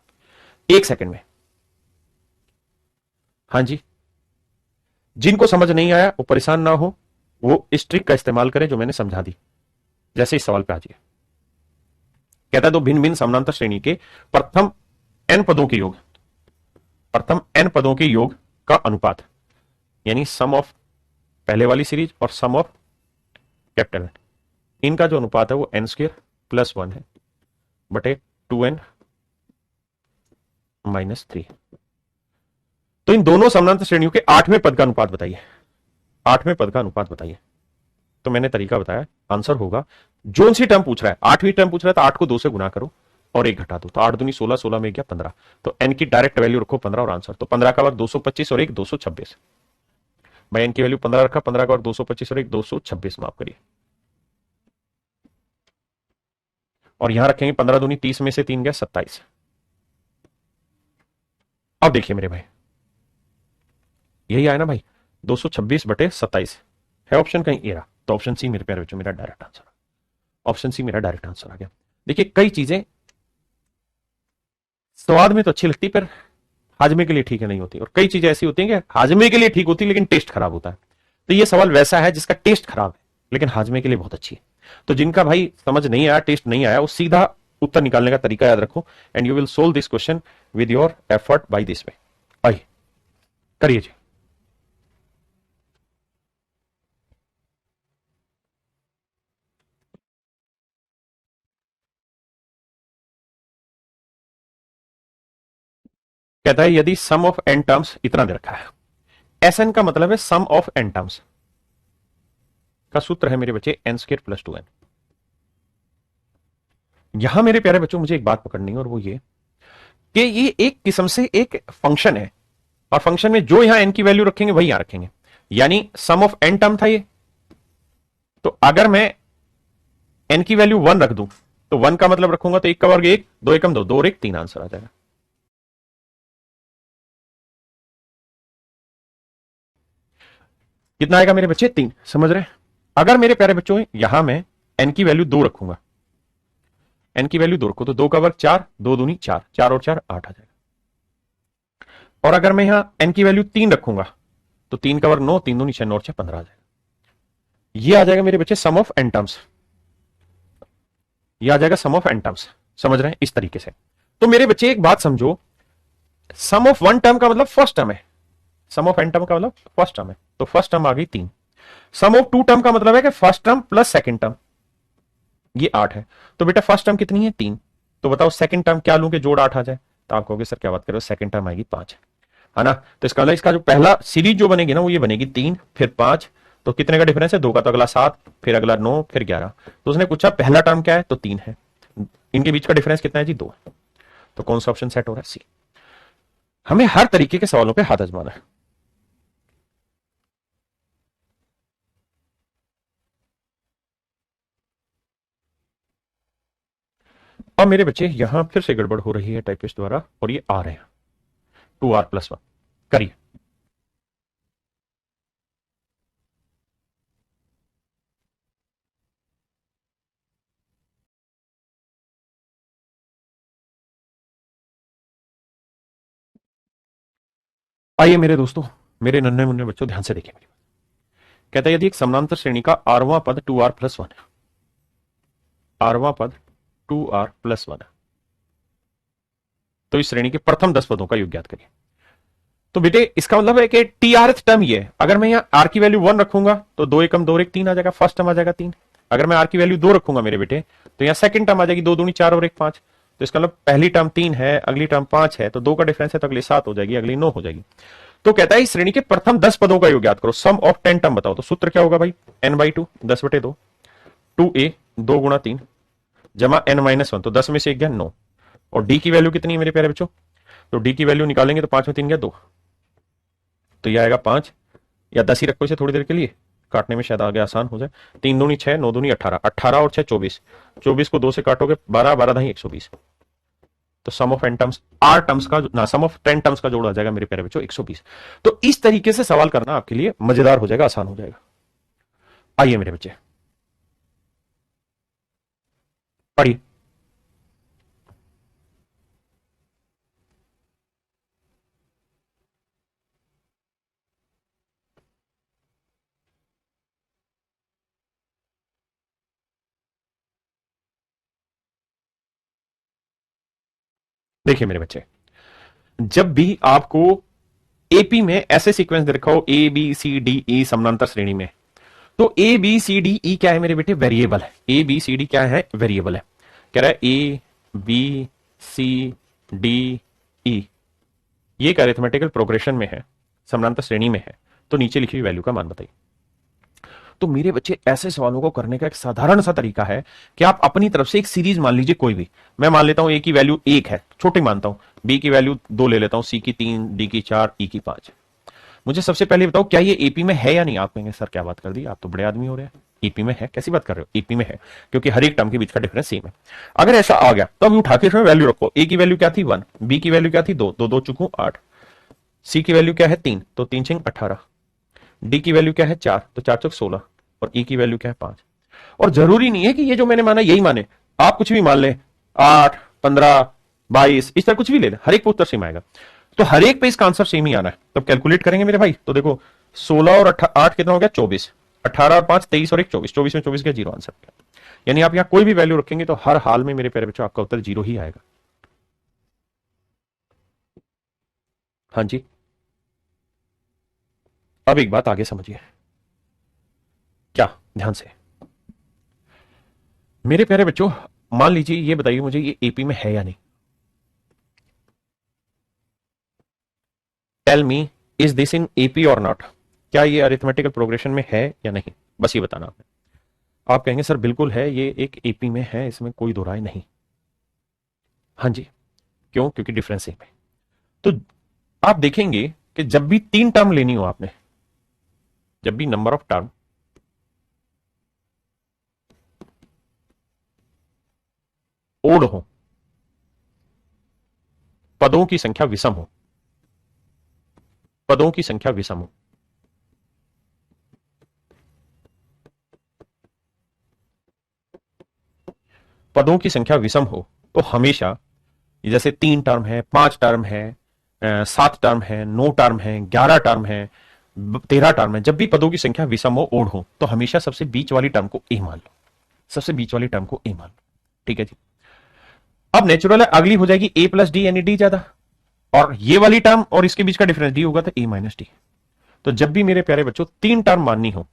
1 सेकंड में। हाँ जी, जिनको समझ नहीं आया वो परेशान ना हो, वो इस ट्रिक का इस्तेमाल करें जो मैंने समझा दी। जैसे इस सवाल पे आ जाइए, कहता है दो भिन्न भिन्न समानांतर श्रेणी के प्रथम n पदों के योग, प्रथम n पदों के योग का अनुपात, यानी सम ऑफ पहले वाली सीरीज और सम ऑफ कैपिटल, इनका जो अनुपात है वो n² + 1 है बटे 2n-3। तो इन दोनों समानांतर श्रेणियों के 8वें पद का अनुपात बताइए, 8वें पद का अनुपात बताइए। तो मैंने तरीका बताया, आंसर होगा जोन सी टर्म पूछ रहा है, 8वीं टर्म पूछ रहा है, तो 8 को 2 से गुना करो और 1 घटा दो, तो 8 दूनी 16, 16 में गया 15, तो n की डायरेक्ट वैल्यू रखो 15 और आंसर, तो 15 का वर्ग 225 और 1 226। भाई n की वैल्यू 15 रखा, 15 का वर्ग 225 और 1 226, माफ करिए, और यहां रखेंगे 15 दूनी 30 में से 3 गया 27। अब देखिए मेरे भाई, यही आया ना भाई, 226/27 है ऑप्शन कहीं, ये रहा। तो ऑप्शन सी मेरे प्यारे बच्चों मेरा डायरेक्ट आंसर, ऑप्शन सी मेरा डायरेक्ट आंसर आ गया। देखिए कई चीजें स्वाद में तो अच्छी लगती पर हाजमे के लिए ठीक है नहीं होती, और कई चीजें ऐसी होती हैं कि हाजमे के लिए ठीक होती है लेकिन टेस्ट खराब होता है। तो ये सवाल वैसा है जिसका टेस्ट खराब है लेकिन हाजमे के लिए बहुत अच्छी है। तो जिनका भाई समझ नहीं आया, टेस्ट नहीं आया, वो सीधा उत्तर निकालने का तरीका याद रखो, and you will solve this question with your effort by this way. आइए करिए जी। कहता है यदि सम ऑफ एन टर्म्स इतना दे रखा है, एस एन का मतलब है सम ऑफ एन टर्म्स का सूत्र है मेरे बच्चे n² + 2n। यहां मेरे प्यारे बच्चों मुझे एक बात पकड़नी है, और वो ये कि ये एक किस्म से एक फंक्शन है, और फंक्शन में जो यहां n की वैल्यू रखेंगे वही यहां रखेंगे, यानी सम ऑफ n टर्म था ये, तो अगर मैं n की वैल्यू 1 रख दूं तो 1 का मतलब रखूंगा तो 1 का वर्ग 1, 2 एकम 2, 2 और 1 3 आंसर आ जाएगा। कितना आएगा मेरे बच्चे? 3। समझ रहे हैं? अगर मेरे प्यारे बच्चों यहां मैं n की वैल्यू 2 रखूंगा, n की वैल्यू 2 रखो तो 2 का वर्ग 4, 2 दूनी 4, 4 और 4 8 आ जाएगा। और अगर मैं यहां n की वैल्यू 3 रखूंगा तो 3 का वर्ग 9, 3 दूनी 6, 9 और 6 15 आ जाएगा। ये आ जाएगा मेरे बच्चे सम ऑफ n टर्म्स। ये आ जाएगा सम ऑफ n टर्म्स। समझ रहे हैं? इस तरीके से। तो मेरे बच्चे एक बात समझो, सम ऑफ 1 टर्म का मतलब फर्स्ट टर्म है, सम ऑफ n टर्म का मतलब फर्स्ट टर्म है, तो फर्स्ट टर्म आ गई 3। सम ऑफ 2 टर्म का मतलब है कि first term plus second term, ये 8 है। तो बेटा फर्स्ट टर्म कितनी है? 3। तो बताओ सेकंड टर्म क्या लूं कि जोड़ 8 आ जाए? तो आप कहोगे सर क्या बात कर रहे हो, सेकंड टर्म आएगी 5, है ना? तो इसका मतलब इसका जो पहला सीरीज जो बनेगी ना वो ये बनेगी 3 फिर 5। तो कितने का डिफरेंस है? 2 का, तो अगला 7, फिर अगला 9, फिर 11। तो उसने पूछा पहला टर्म क्या है, तो 3 है। इनके बीच का डिफरेंस कितना है जी? 2 है। तो कौन सा ऑप्शन सेट हो रहा है? सी। हमें हर तरीके के सवालों पे हाथ आजमाना है। अब मेरे बच्चे यहां फिर से गड़बड़ हो रही है टाइपिस्ट द्वारा, और ये आ रहे हैं 2r+1। करिए। आइए मेरे दोस्तों, मेरे नन्हे मुन्ने बच्चों, ध्यान से देखिए मेरी बात। कहता है यदि एक समानांतर श्रेणी का आरवां पद 2r+1 है, आरवां पद 2r+1 है, तो इस श्रेणी के प्रथम 10 पदों का योग ज्ञात करिए। तो बेटे इसका मतलब है कि टीआरथ टर्म ये है। अगर मैं यहाँ आर की वैल्यू 1 रखूंगा तो 2 एकम 2 और 1 3 आ जाएगा, फर्स्ट टर्म आ जाएगा 3। अगर मैं आर की वैल्यू 2 रखूंगा मेरे बेटे तो यहाँ सेकंड टर्म आ जाएगी, 2 दूनी 4 और 1 5। तो इसका मतलब पहली टर्म 3 है, अगली टर्म 5 है, तो 2 का डिफरेंस है, तो अगली 7 हो जाएगी, अगली 9 हो जाएगी। तो कहता है इस श्रेणी के प्रथम 10 पदों का योग ज्ञात करो, सम ऑफ 10 टर्म बताओ। तो सूत्र क्या होगा भाई? n/2, 10/2, 2a 2 गुणा 3 जमा n-1, तो 10 में से 1 गया 9। और डी की वैल्यू कितनी है मेरे प्यारे बच्चों? तो डी की वैल्यू निकालेंगे तो 5 में 3 गया 2, तो यह आएगा 5, या 10 ही रखो इसे थोड़ी देर के लिए, काटने में शायद आगे आसान हो जाए। 3 दूनी 6, 9 दूनी 18, 18 और 6 24, 24 को 2 से काटोगे 12, 12 दही 120। तो sum of n terms are terms का ना, सम ऑफ 10 टर्म्स का जोड़ आ जाएगा मेरे प्यारे बच्चों 120। तो इस तरीके से सवाल करना आपके लिए मजेदार हो जाएगा, आसान हो जाएगा। आइए मेरे बच्चे पढ़िए। देखिए मेरे बच्चे, जब भी आपको एपी में ऐसे सीक्वेंस दे रखा हो A B C D E समानांतर श्रेणी में, तो A B C D E क्या है मेरे बेटे? वेरिएबल है। ए बी सी डी क्या है? वेरिएबल है। कह रहा है A B C D E ये एक अरिथमेटिकल प्रोग्रेशन में है, समानांतर श्रेणी में है, तो नीचे लिखी हुई वैल्यू का मान बताइए। तो मेरे बच्चे ऐसे सवालों को करने का एक साधारण सा तरीका है कि आप अपनी तरफ से एक सीरीज मान लीजिए कोई भी। मैं मान लेता हूं ए की वैल्यू 1 है, छोटी मानता हूं, बी की वैल्यू 2 ले लेता हूं, सी की 3, डी की 4, ई की 5। मुझे सबसे पहले बताओ क्या ये एपी में है या नहीं? आप कहेंगे सर क्या बात कर दी, आप तो बड़े आदमी हो रहे हैं, ईपी में है? कैसी बात कर रहे हो? ईपी में है, क्योंकि हर एक टर्म के बीच का डिफरेंस सेम है। अगर ऐसा आ गया तो अभी उठा के इसमें वैल्यू रखो। ए की वैल्यू क्या थी? 1, बी की वैल्यू क्या थी? 2, तो 2 चुकू 8, सी की वैल्यू क्या है? 3, तो 3 छिंग 18, डी की वैल्यू क्या है? 4, तो 4 चौक 16, और ई की वैल्यू क्या है? 5। और जरूरी नहीं है कि ये जो मैंने माना यही माने, आप कुछ भी मान ले, 8, 15, 22, इस तरह कुछ भी ले लें, हर एक पे उत्तर सेम आएगा। तो हर एक पे इसका आंसर सेम ही आना है। तब कैलकुलेट करेंगे मेरे भाई, तो देखो 16 और 8 कितना हो गया? 24, 18 और 5 23 और 1 24, 24 में 24 का 0 आंसर। यानी आप यहां कोई भी वैल्यू रखेंगे तो हर हाल में मेरे प्यारे बच्चों आपका उत्तर 0 ही आएगा। हाँ जी। अब एक बात आगे समझिए, क्या? ध्यान से मेरे प्यारे बच्चों, मान लीजिए ये बताइए मुझे ये एपी में है या नहीं? Tell me, is this in AP or not? क्या ये अरिथमेटिकल प्रोग्रेशन में है या नहीं? बस ये बताना आपने। आप कहेंगे सर बिल्कुल है, ये एक एपी में है, इसमें कोई दो राय नहीं। हाँ जी। क्यों? क्योंकि डिफरेंस सेम है। तो आप देखेंगे कि जब भी 3 टर्म लेनी हो आपने, जब भी नंबर ऑफ टर्म ओड हो, पदों की संख्या विषम हो, पदों की संख्या विषम हो, पदों की संख्या विषम हो, तो हमेशा जैसे 3 टर्म है, 5 टर्म है, 7 टर्म है, 9 टर्म है, 11 टर्म है, 13 टर्म है, जब भी पदों की संख्या विषम हो, ओड हो, तो हमेशा सबसे बीच वाली टर्म को ए मान लो, सबसे बीच वाली टर्म को ए मान लो। ठीक है जी। अब नेचुरल है, अगली हो जाएगी ए प्लस डी यानी डी ज्यादा, और ये वाली टर्म और इसके बीच का डिफरेंस डी होगा तो ए माइनस डी। तो जब भी मेरे प्यारे बच्चों 3 टर्म माननी हो,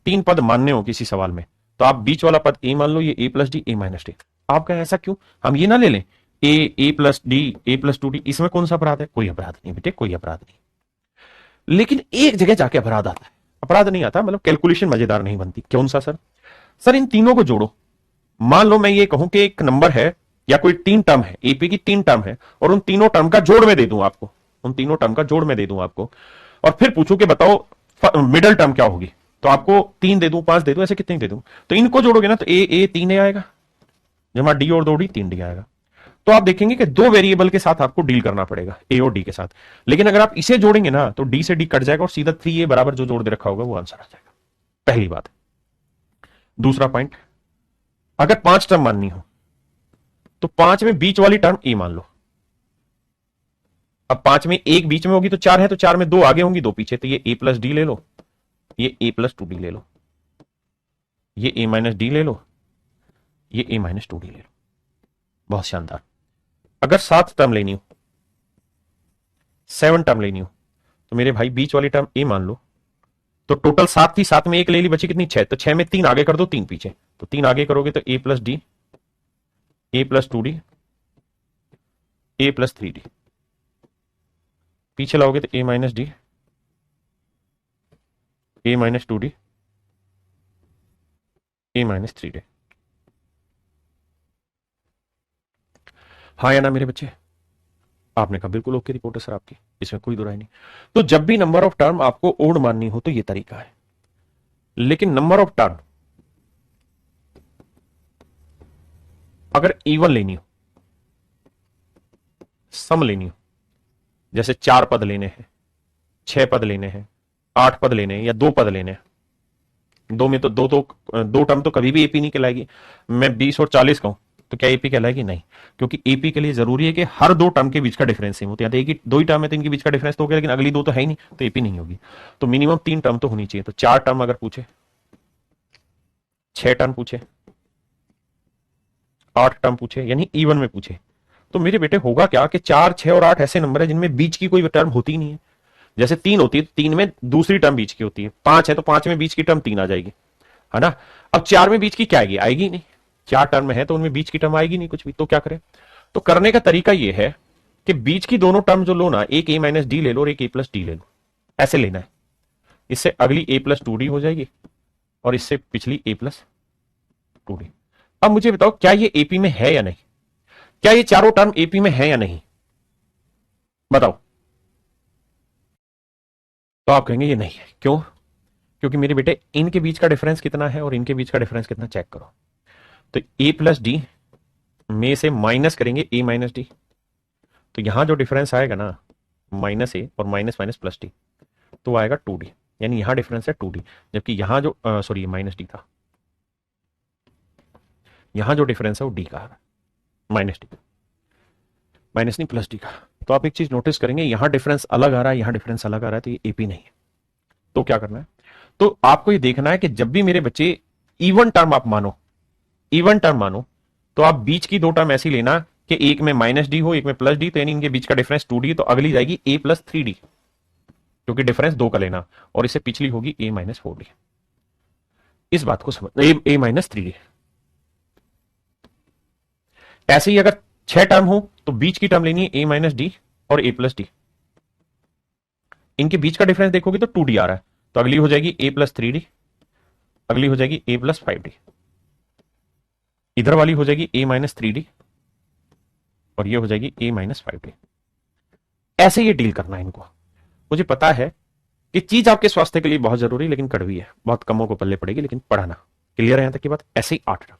3 पद मानने हो किसी सवाल में, तो आप बीच वाला पद ए मान लो, ये a plus d a minus d. आप कहें ऐसा क्यों, हम ये ना ले लें a plus d a plus 2डी, इसमें कौन सा अपराध है? कोई अपराध नहीं बेटे, कोई अपराध नहीं। लेकिन एक जगह जाके अपराध आता है, अपराध नहीं आता मतलब कैलकुलेशन मजेदार नहीं बनती। कौन सा सर? सर इन तीनों को जोड़ो। मान लो मैं ये कहूं कि एक नंबर है या कोई 3 टर्म है, एपी की 3 टर्म है, और उन तीनों टर्म का जोड़ में दे दूं आपको, उन तीनों टर्म का जोड़ में दे दूं आपको, और फिर पूछूं कि बताओ मिडल टर्म क्या होगी, तो आपको 3 दे दूं, 5 दे दूं, ऐसे कितने दे दूं? तो इनको जोड़ोगे ना तो ए 3 ए आएगा, जमा डी और 2 डी 3 डी आएगा। तो आप देखेंगे कि 2 वेरिएबल के साथ आपको डील करना पड़ेगा, ए और डी के साथ। लेकिन अगर आप इसे जोड़ेंगे ना तो डी से डी कट जाएगा और सीधा 3a बराबर जो जोड़ दे रखा होगा वो आंसर आ जाएगा। पहली बात। दूसरा पॉइंट, अगर 5 टर्म माननी हो तो 5 में बीच वाली टर्म ए मान लो। अब 5 में एक बीच में होगी तो 4 है, तो 4 में 2 आगे होंगी 2 पीछे, तो ये ए प्लस डी ले लो, ये ए प्लस 2डी ले लो, ये ए माइनस डी ले लो, ये ए माइनस 2डी ले लो। बहुत शानदार। अगर 7 टर्म लेनी हो, 7 टर्म लेनी हो, तो मेरे भाई बीच वाली टर्म ए मान लो, तो टोटल 7 थी, 7 में एक ले ली, बची कितनी? 6, तो 6 में 3 आगे कर दो, 3 पीछे, तो 3 आगे करोगे तो ए प्लस डी, ए प्लस 2डी, ए प्लस 3डी, पीछे लाओगे तो ए माइनस डी, ए माइनस 2डी, ए माइनस 3डी। हाँ या ना मेरे बच्चे? आपने कहा बिल्कुल ओके रिपोर्ट है सर आपकी, इसमें कोई दो राय नहीं। तो जब भी नंबर ऑफ टर्म आपको ओड माननी हो तो ये तरीका है। लेकिन नंबर ऑफ टर्म अगर इवन लेनी हो, सम लेनी हो, जैसे 4 पद लेने हैं, 6 पद लेने हैं, 8 पद लेने हैं, या 2 पद लेने हैं, 2 में तो 2 टर्म तो कभी भी एपी नहीं कहलाएगी। मैं 20 और 40 कहूं तो क्या एपी कहलाएगी? नहीं, क्योंकि एपी के लिए जरूरी है कि हर 2 टर्म के बीच का डिफरेंस सेम होता है। एक ही 2 ही टर्म है तो इनके बीच का डिफरेंस तो हो गया, लेकिन अगली 2 तो है ही नहीं, तो एपी नहीं होगी। तो मिनिमम 3 टर्म तो होनी चाहिए। तो 4 टर्म अगर पूछे, 6 टर्म पूछे, 8 टर्म पूछे, यानी इवन में पूछे, तो मेरे बेटे होगा क्या कि 4, 6 और 8 ऐसे नंबर है जिनमें बीच की कोई टर्म होती नहीं है। जैसे 3 होती है तो 3 में दूसरी टर्म बीच की होती है, 5 है तो 5 में बीच की टर्म 3 आ जाएगी, है ना। अब 4 में बीच की क्या आएगी? आएगी नहीं। 4 टर्म है तो उनमें बीच की टर्म आएगी नहीं कुछ भी, तो क्या करें? तो करने का तरीका यह है कि बीच की दोनों टर्म जो लो ना, एक ए माइनस डी ले लो और एक ए प्लस डी ले लो, ऐसे लेना है। इससे अगली ए प्लस 2डी हो जाएगी और इससे पिछली ए प्लस 2डी। अब मुझे बताओ क्या ये एपी में है या नहीं? क्या ये चारों टर्म एपी में है या नहीं? बताओ। तो आप कहेंगे ये नहीं है। क्यों? क्योंकि मेरे बेटे इनके बीच का डिफरेंस कितना है और इनके बीच का डिफरेंस कितना, चेक करो। तो ए प्लस डी में से माइनस करेंगे ए माइनस डी, तो यहां जो डिफरेंस आएगा ना, माइनस ए और माइनस माइनस प्लस डी, तो आएगा 2डी, यानी यहां डिफरेंस है 2डी, जबकि यहां जो सॉरी माइनस डी था, यहां जो डिफरेंस है वो डी का है, माइनस डी, माइनस नहीं प्लस डी का। तो आप एक चीज नोटिस करेंगे, यहां डिफरेंस अलग आ रहा है, यहां डिफरेंस अलग आ रहा है, तो ये एपी नहीं है। तो क्या करना है? तो आपको ये देखना है कि जब भी मेरे बच्चे इवन टर्म आप मानो, इवन टर्म मानो, तो आप बीच की 2 टर्म ऐसी लेना कि एक में माइनस डी हो, एक में प्लस डी, तो यानी इनके बीच का डिफरेंस 2डी, तो अगली जाएगी ए प्लस 3डी, क्योंकि डिफरेंस 2 का लेना, और इससे पिछली होगी ए माइनस 4डी। इस बात को समझ, ए माइनस 3डी। ऐसे ही अगर 6 टर्म हो तो बीच की टर्म लेनी है ए माइनस डी और ए प्लस डी, इनके बीच का डिफरेंस देखोगे तो 2डी आ रहा है, तो अगली हो जाएगी ए प्लस 3डी, अगली हो जाएगी ए प्लस 5डी, इधर वाली हो जाएगी ए माइनस 3डी और ये हो जाएगी ए माइनस 5डी। ऐसे ये डील करना है इनको। मुझे पता है कि चीज आपके स्वास्थ्य के लिए बहुत जरूरी, लेकिन कड़वी है, बहुत कमों को पल्ले पड़ेगी, लेकिन पढ़ाना। क्लियर है यहां तक की बात? ऐसे ही 8 टर्म।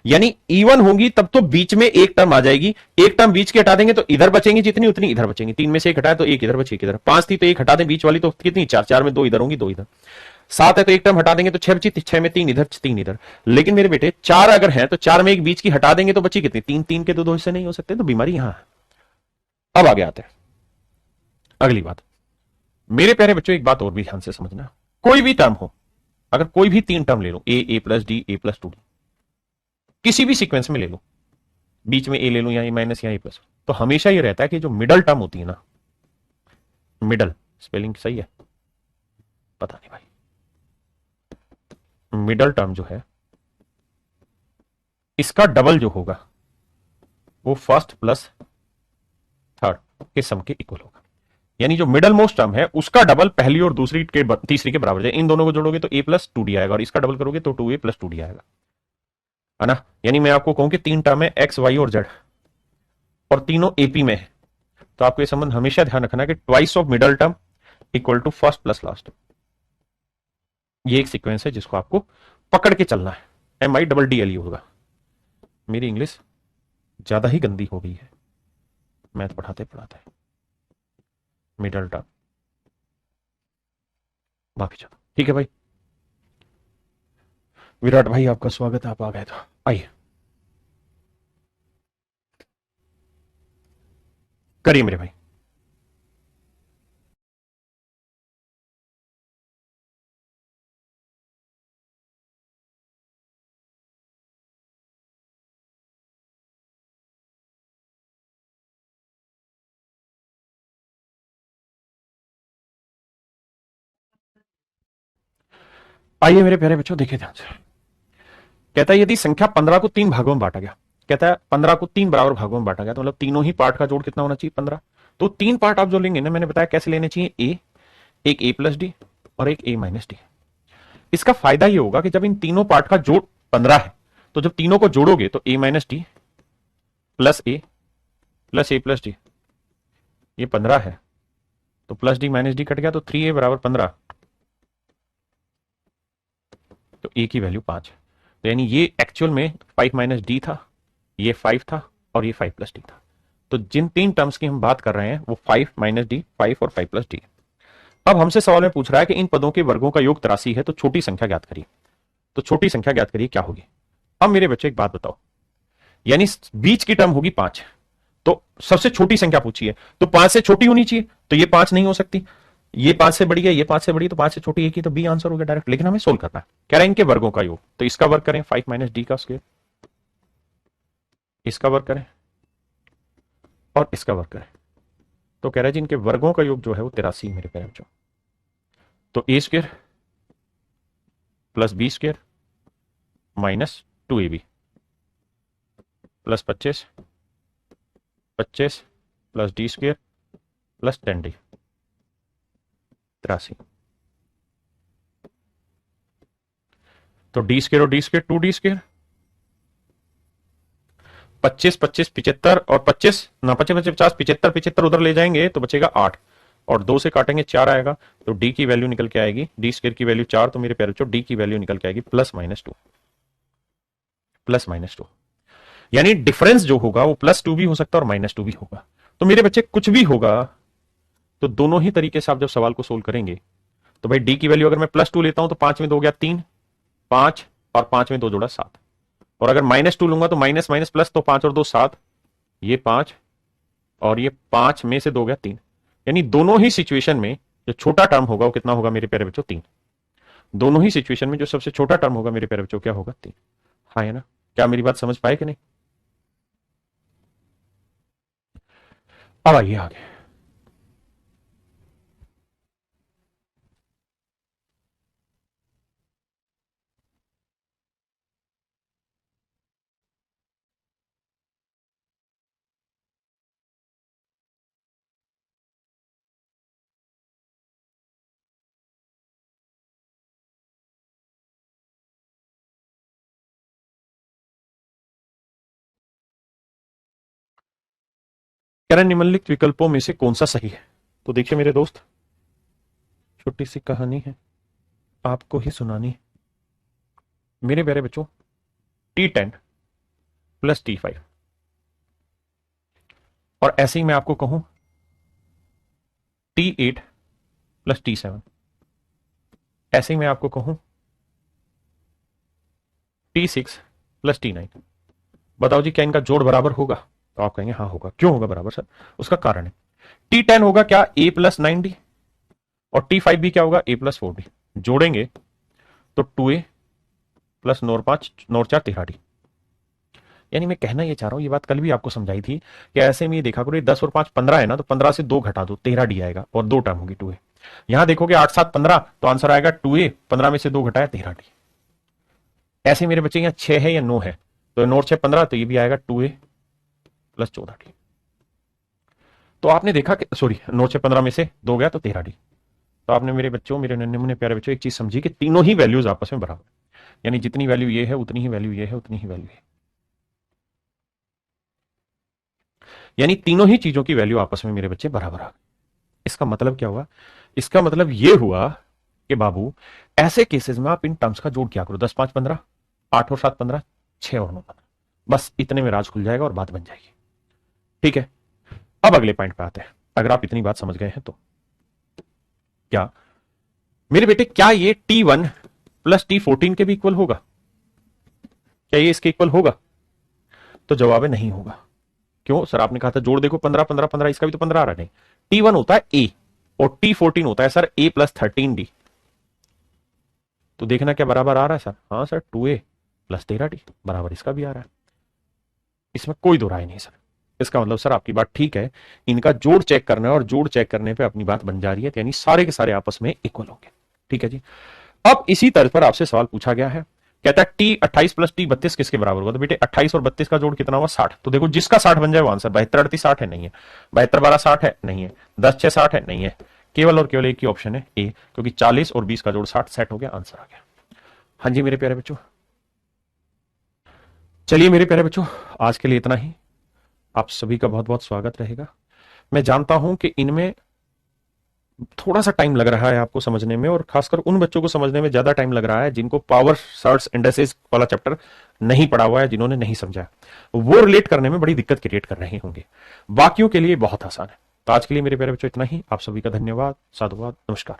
यानी इवन होंगी तब तो बीच में एक टर्म आ जाएगी, एक टर्म बीच के हटा देंगे तो इधर बचेंगी जितनी उतनी इधर बचेंगी, तीन में से एक हटाए तो एक इधर बचे एक इधर, पांच थी तो एक हटा दें बीच वाली तो कितनी चार, चार में दो इधर होंगी दो इधर, सात है तो एक टर्म हटा देंगे तो छह बची, छह में तीन इधर तीन इधर। लेकिन मेरे बेटे चार अगर है तो चार में एक बीच की हटा देंगे तो बची कितनी, तीन, तीन के दो हिस्से नहीं हो सकते, तो बीमारी यहां है। अब आगे आते हैं अगली बात। मेरे प्यारे बच्चों एक बात और भी ध्यान से समझना, कोई भी टर्म हो, अगर कोई भी तीन टर्म ले लो, ए plus d, a plus two D, किसी भी सीक्वेंस में ले लो, बीच में ए ले लो या ए माइनस या ए प्लस, तो हमेशा ये रहता है कि जो मिडल टर्म होती है ना, मिडल स्पेलिंग सही है पता नहीं भाई, मिडल टर्म जो है इसका डबल जो होगा वो फर्स्ट प्लस थर्ड के सम के इक्वल होगा। यानी जो मिडल मोस्ट टर्म है उसका डबल पहली और दूसरी के तीसरी के बराबर है। इन दोनों को जोड़ोगे तो ए प्लस टू डी आएगा और इसका डबल करोगे तो two A plus two D आएगा, है ना। यानी मैं आपको कहूं कि तीन टर्म है एक्स वाई और जेड और तीनों एपी में है, तो आपको ये संबंध हमेशा ध्यान रखना कि twice of middle term equal to first plus last. ये एक सीक्वेंस है जिसको आपको पकड़ के चलना है, MIDDLE होगा। मेरी इंग्लिश ज्यादा ही गंदी हो गई है मैथ पढ़ाते पढ़ाते, मिडल टर्म माफी चाहता, ठीक है भाई। विराट भाई आपका स्वागत है, आप आ गए तो आइए करिए मेरे भाई। आइए मेरे प्यारे बच्चों देखिए ध्यान से। कहता है यदि संख्या 15 को तीन भागों में बांटा गया, कहता है 15 को तीन बराबर भागों में बांटा गया, तो मतलब तीनों ही पार्ट का जोड़ कितना होना चाहिए 15। तो तीन पार्ट आप जो लेंगे ना, मैंने बताया कैसे लेने चाहिए, एक ए प्लस डी और एक ए माइनस डी। इसका फायदा ये होगा कि जब इन तीनों पार्ट का जोड़ 15 है तो जब तीनों को जोड़ोगे तो ए माइनस डी प्लस ए प्लस डी, ये 15 है तो plus D minus D cut गया तो 3a बराबर 15, तो ए की वैल्यू 5 है। तो यानी ये एक्चुअल में 5 माइनस डी था, ये 5 था और ये 5 प्लस डी था। तो जिन तीन टर्म्स की हम बात कर रहे हैं वो 5 माइनस डी, 5 और 5 प्लस डी। अब हमसे सवाल में पूछ रहा है कि इन पदों के वर्गों का योग 83 है तो छोटी संख्या ज्ञात करिए। तो छोटी संख्या ज्ञात करिए क्या होगी। अब मेरे बच्चे एक बात बताओ, यानी बीच की टर्म होगी 5, तो सबसे छोटी संख्या पूछी है तो 5 से छोटी होनी चाहिए, तो ये 5 नहीं हो सकती, ये 5 से बड़ी है, ये 5 से बड़ी, तो 5 से छोटी एक ही, तो बी आंसर हो गया डायरेक्ट। लेकिन हमें सोल्व करना है, कह रहे हैं इनके वर्गों का योग, तो इसका वर्ग करें 5 माइनस डी का स्क्वायर, इसका वर्ग करें और इसका वर्ग करें, तो कह रहा है जी इनके वर्गों का योग जो है वो 83 मेरे प्यारे बच्चों। तो a square plus b square minus 2ab plus 25 plus d square plus 10d, 83। तो डी स्क्वायर और डी स्क्वायर 2d स्क्वायर, 25 25 75 और 25 ना 25 50 75 75 उधर ले जाएंगे तो बचेगा 8 और 2 से काटेंगे 4 आएगा, तो डी की वैल्यू निकल के आएगी, डी स्क्वायर की वैल्यू 4, तो मेरे प्यारे बच्चों डी की वैल्यू निकल के आएगी प्लस माइनस 2। यानी डिफरेंस जो होगा वो +2 भी हो सकता है और -2 भी होगा। तो मेरे बच्चे कुछ भी होगा तो दोनों ही तरीके से आप जब सवाल को सोल्व करेंगे तो भाई डी की वैल्यू अगर मैं +2 लेता हूं तो 5 में 2 गया 3, 5 और 5 में 2 जोड़ा 7, और अगर -2 लूंगा तो माइनस माइनस प्लस, तो 5 और 2 7, ये 5 और ये 5 में से 2 गया 3। यानी दोनों ही सिचुएशन में जो छोटा टर्म होगा वो कितना होगा मेरे प्यारे बच्चों 3। दोनों ही सिचुएशन में जो सबसे छोटा टर्म होगा मेरे प्यारे बच्चों क्या होगा 3। हाँ है ना, क्या मेरी बात समझ पाए कि नहीं। अब आइए आगे। कह रहे निम्नलिखित विकल्पों में से कौन सा सही है। तो देखिए मेरे दोस्त, छोटी सी कहानी है आपको ही सुनानी है। मेरे प्यारे बच्चों, T10 प्लस T5, और ऐसे ही मैं आपको कहूं T8 प्लस T7, ऐसे ही मैं आपको कहूं T6 प्लस T9। बताओ जी क्या इनका जोड़ बराबर होगा? तो आप कहेंगे हाँ होगा। क्यों होगा बराबर सर? उसका कारण है, T10 होगा क्या A प्लस 9D, और T5 भी क्या होगा A प्लस 4D। जोड़ेंगे तो 2A प्लस नोर 5 नोर 4 13D। यानी मैं कहना ये चाह रहा हूं, ये बात कल भी आपको समझाई थी कि ऐसे में ये देखा करो, ये 10 और 5 15 है ना, तो 15 से 2 घटा दो 13D आएगा, और 2 टर्म होगी 2A। यहां देखोगे 8 7 15, तो आंसर आएगा 2A, 15 में से 2 घटाया 13D। ऐसे मेरे बच्चे यहाँ 6 है या 9 है, तो नोट 6 15, तो ये भी आएगा 2A प्लस 14D। तो आपने देखा कि सॉरी, नोट 6 15 में से 2 गया तो 13D। तो आपने मेरे बच्चों, मेरे नन्हे मुन्ने प्यारे बच्चों, एक चीज समझी कि तीनों ही वैल्यूज आपस में बराबर, यानी जितनी वैल्यू ये है उतनी ही वैल्यू ये है, उतनी ही वैल्यू है, यानी तीनों ही चीजों की वैल्यू आपस में मेरे बच्चे बराबर आ गए। इसका मतलब क्या हुआ? इसका मतलब ये हुआ कि बाबू ऐसे केसेस में आप इन टर्म्स का जोड़ क्या करो, 10 5 15, 8 और 7 15, 6 और 9 15, बस इतने में राज खुल जाएगा और बात बन जाएगी। ठीक है, अब अगले पॉइंट पे आते हैं। अगर आप इतनी बात समझ गए हैं तो क्या मेरे बेटे, क्या ये T1 प्लस T14 के भी इक्वल होगा? क्या ये इसके इक्वल होगा? तो जवाब है नहीं होगा। क्यों सर? आपने कहा था जोड़ देखो 15 15 15, इसका भी तो 15 आ रहा है। नहीं, T1 होता है A और T14 होता है सर A प्लस 13D। तो देखना क्या बराबर आ रहा है सर? हाँ सर, 2A प्लस 13D बराबर इसका भी आ रहा है। इसमें कोई दो राय नहीं सर। इसका मतलब सर आपकी बात ठीक है, इनका जोड़ चेक करना है और जोड़ चेक करने पे अपनी बात बन जा रही है, यानी सारे के सारे आपस में इक्वल होंगे। ठीक है जी। अब इसी तर्ज पर आपसे सवाल पूछा गया है, कहता है T28 प्लस T32 किसके बराबर होगा? तो बेटे 28 और 32 का जोड़ कितना हुआ? 60। तो देखो जिसका 60 बन जाए वो आंसर। 72 38 60 है? नहीं है। 72 12 60 है? नहीं है। 10 6 60 है? नहीं है। केवल और केवल एक ही ऑप्शन है ए, क्योंकि 40 और 20 का जोड़ 60 सेट हो गया, आंसर आ गया। हाँ जी मेरे प्यारे बच्चों, चलिए मेरे प्यारे बच्चों, आज के लिए इतना ही। आप सभी का बहुत बहुत स्वागत रहेगा। मैं जानता हूं कि इनमें थोड़ा सा टाइम लग रहा है आपको समझने में, और खासकर उन बच्चों को समझने में ज्यादा टाइम लग रहा है जिनको पावर सर्ट्स इंडेक्सेस वाला चैप्टर नहीं पढ़ा हुआ है, जिन्होंने नहीं समझा, वो रिलेट करने में बड़ी दिक्कत क्रिएट कर रहे होंगे। बाकियों के लिए बहुत आसान है। तो आज के लिए मेरे प्यारे बच्चों इतना ही। आप सभी का धन्यवाद, साधुवाद, नमस्कार।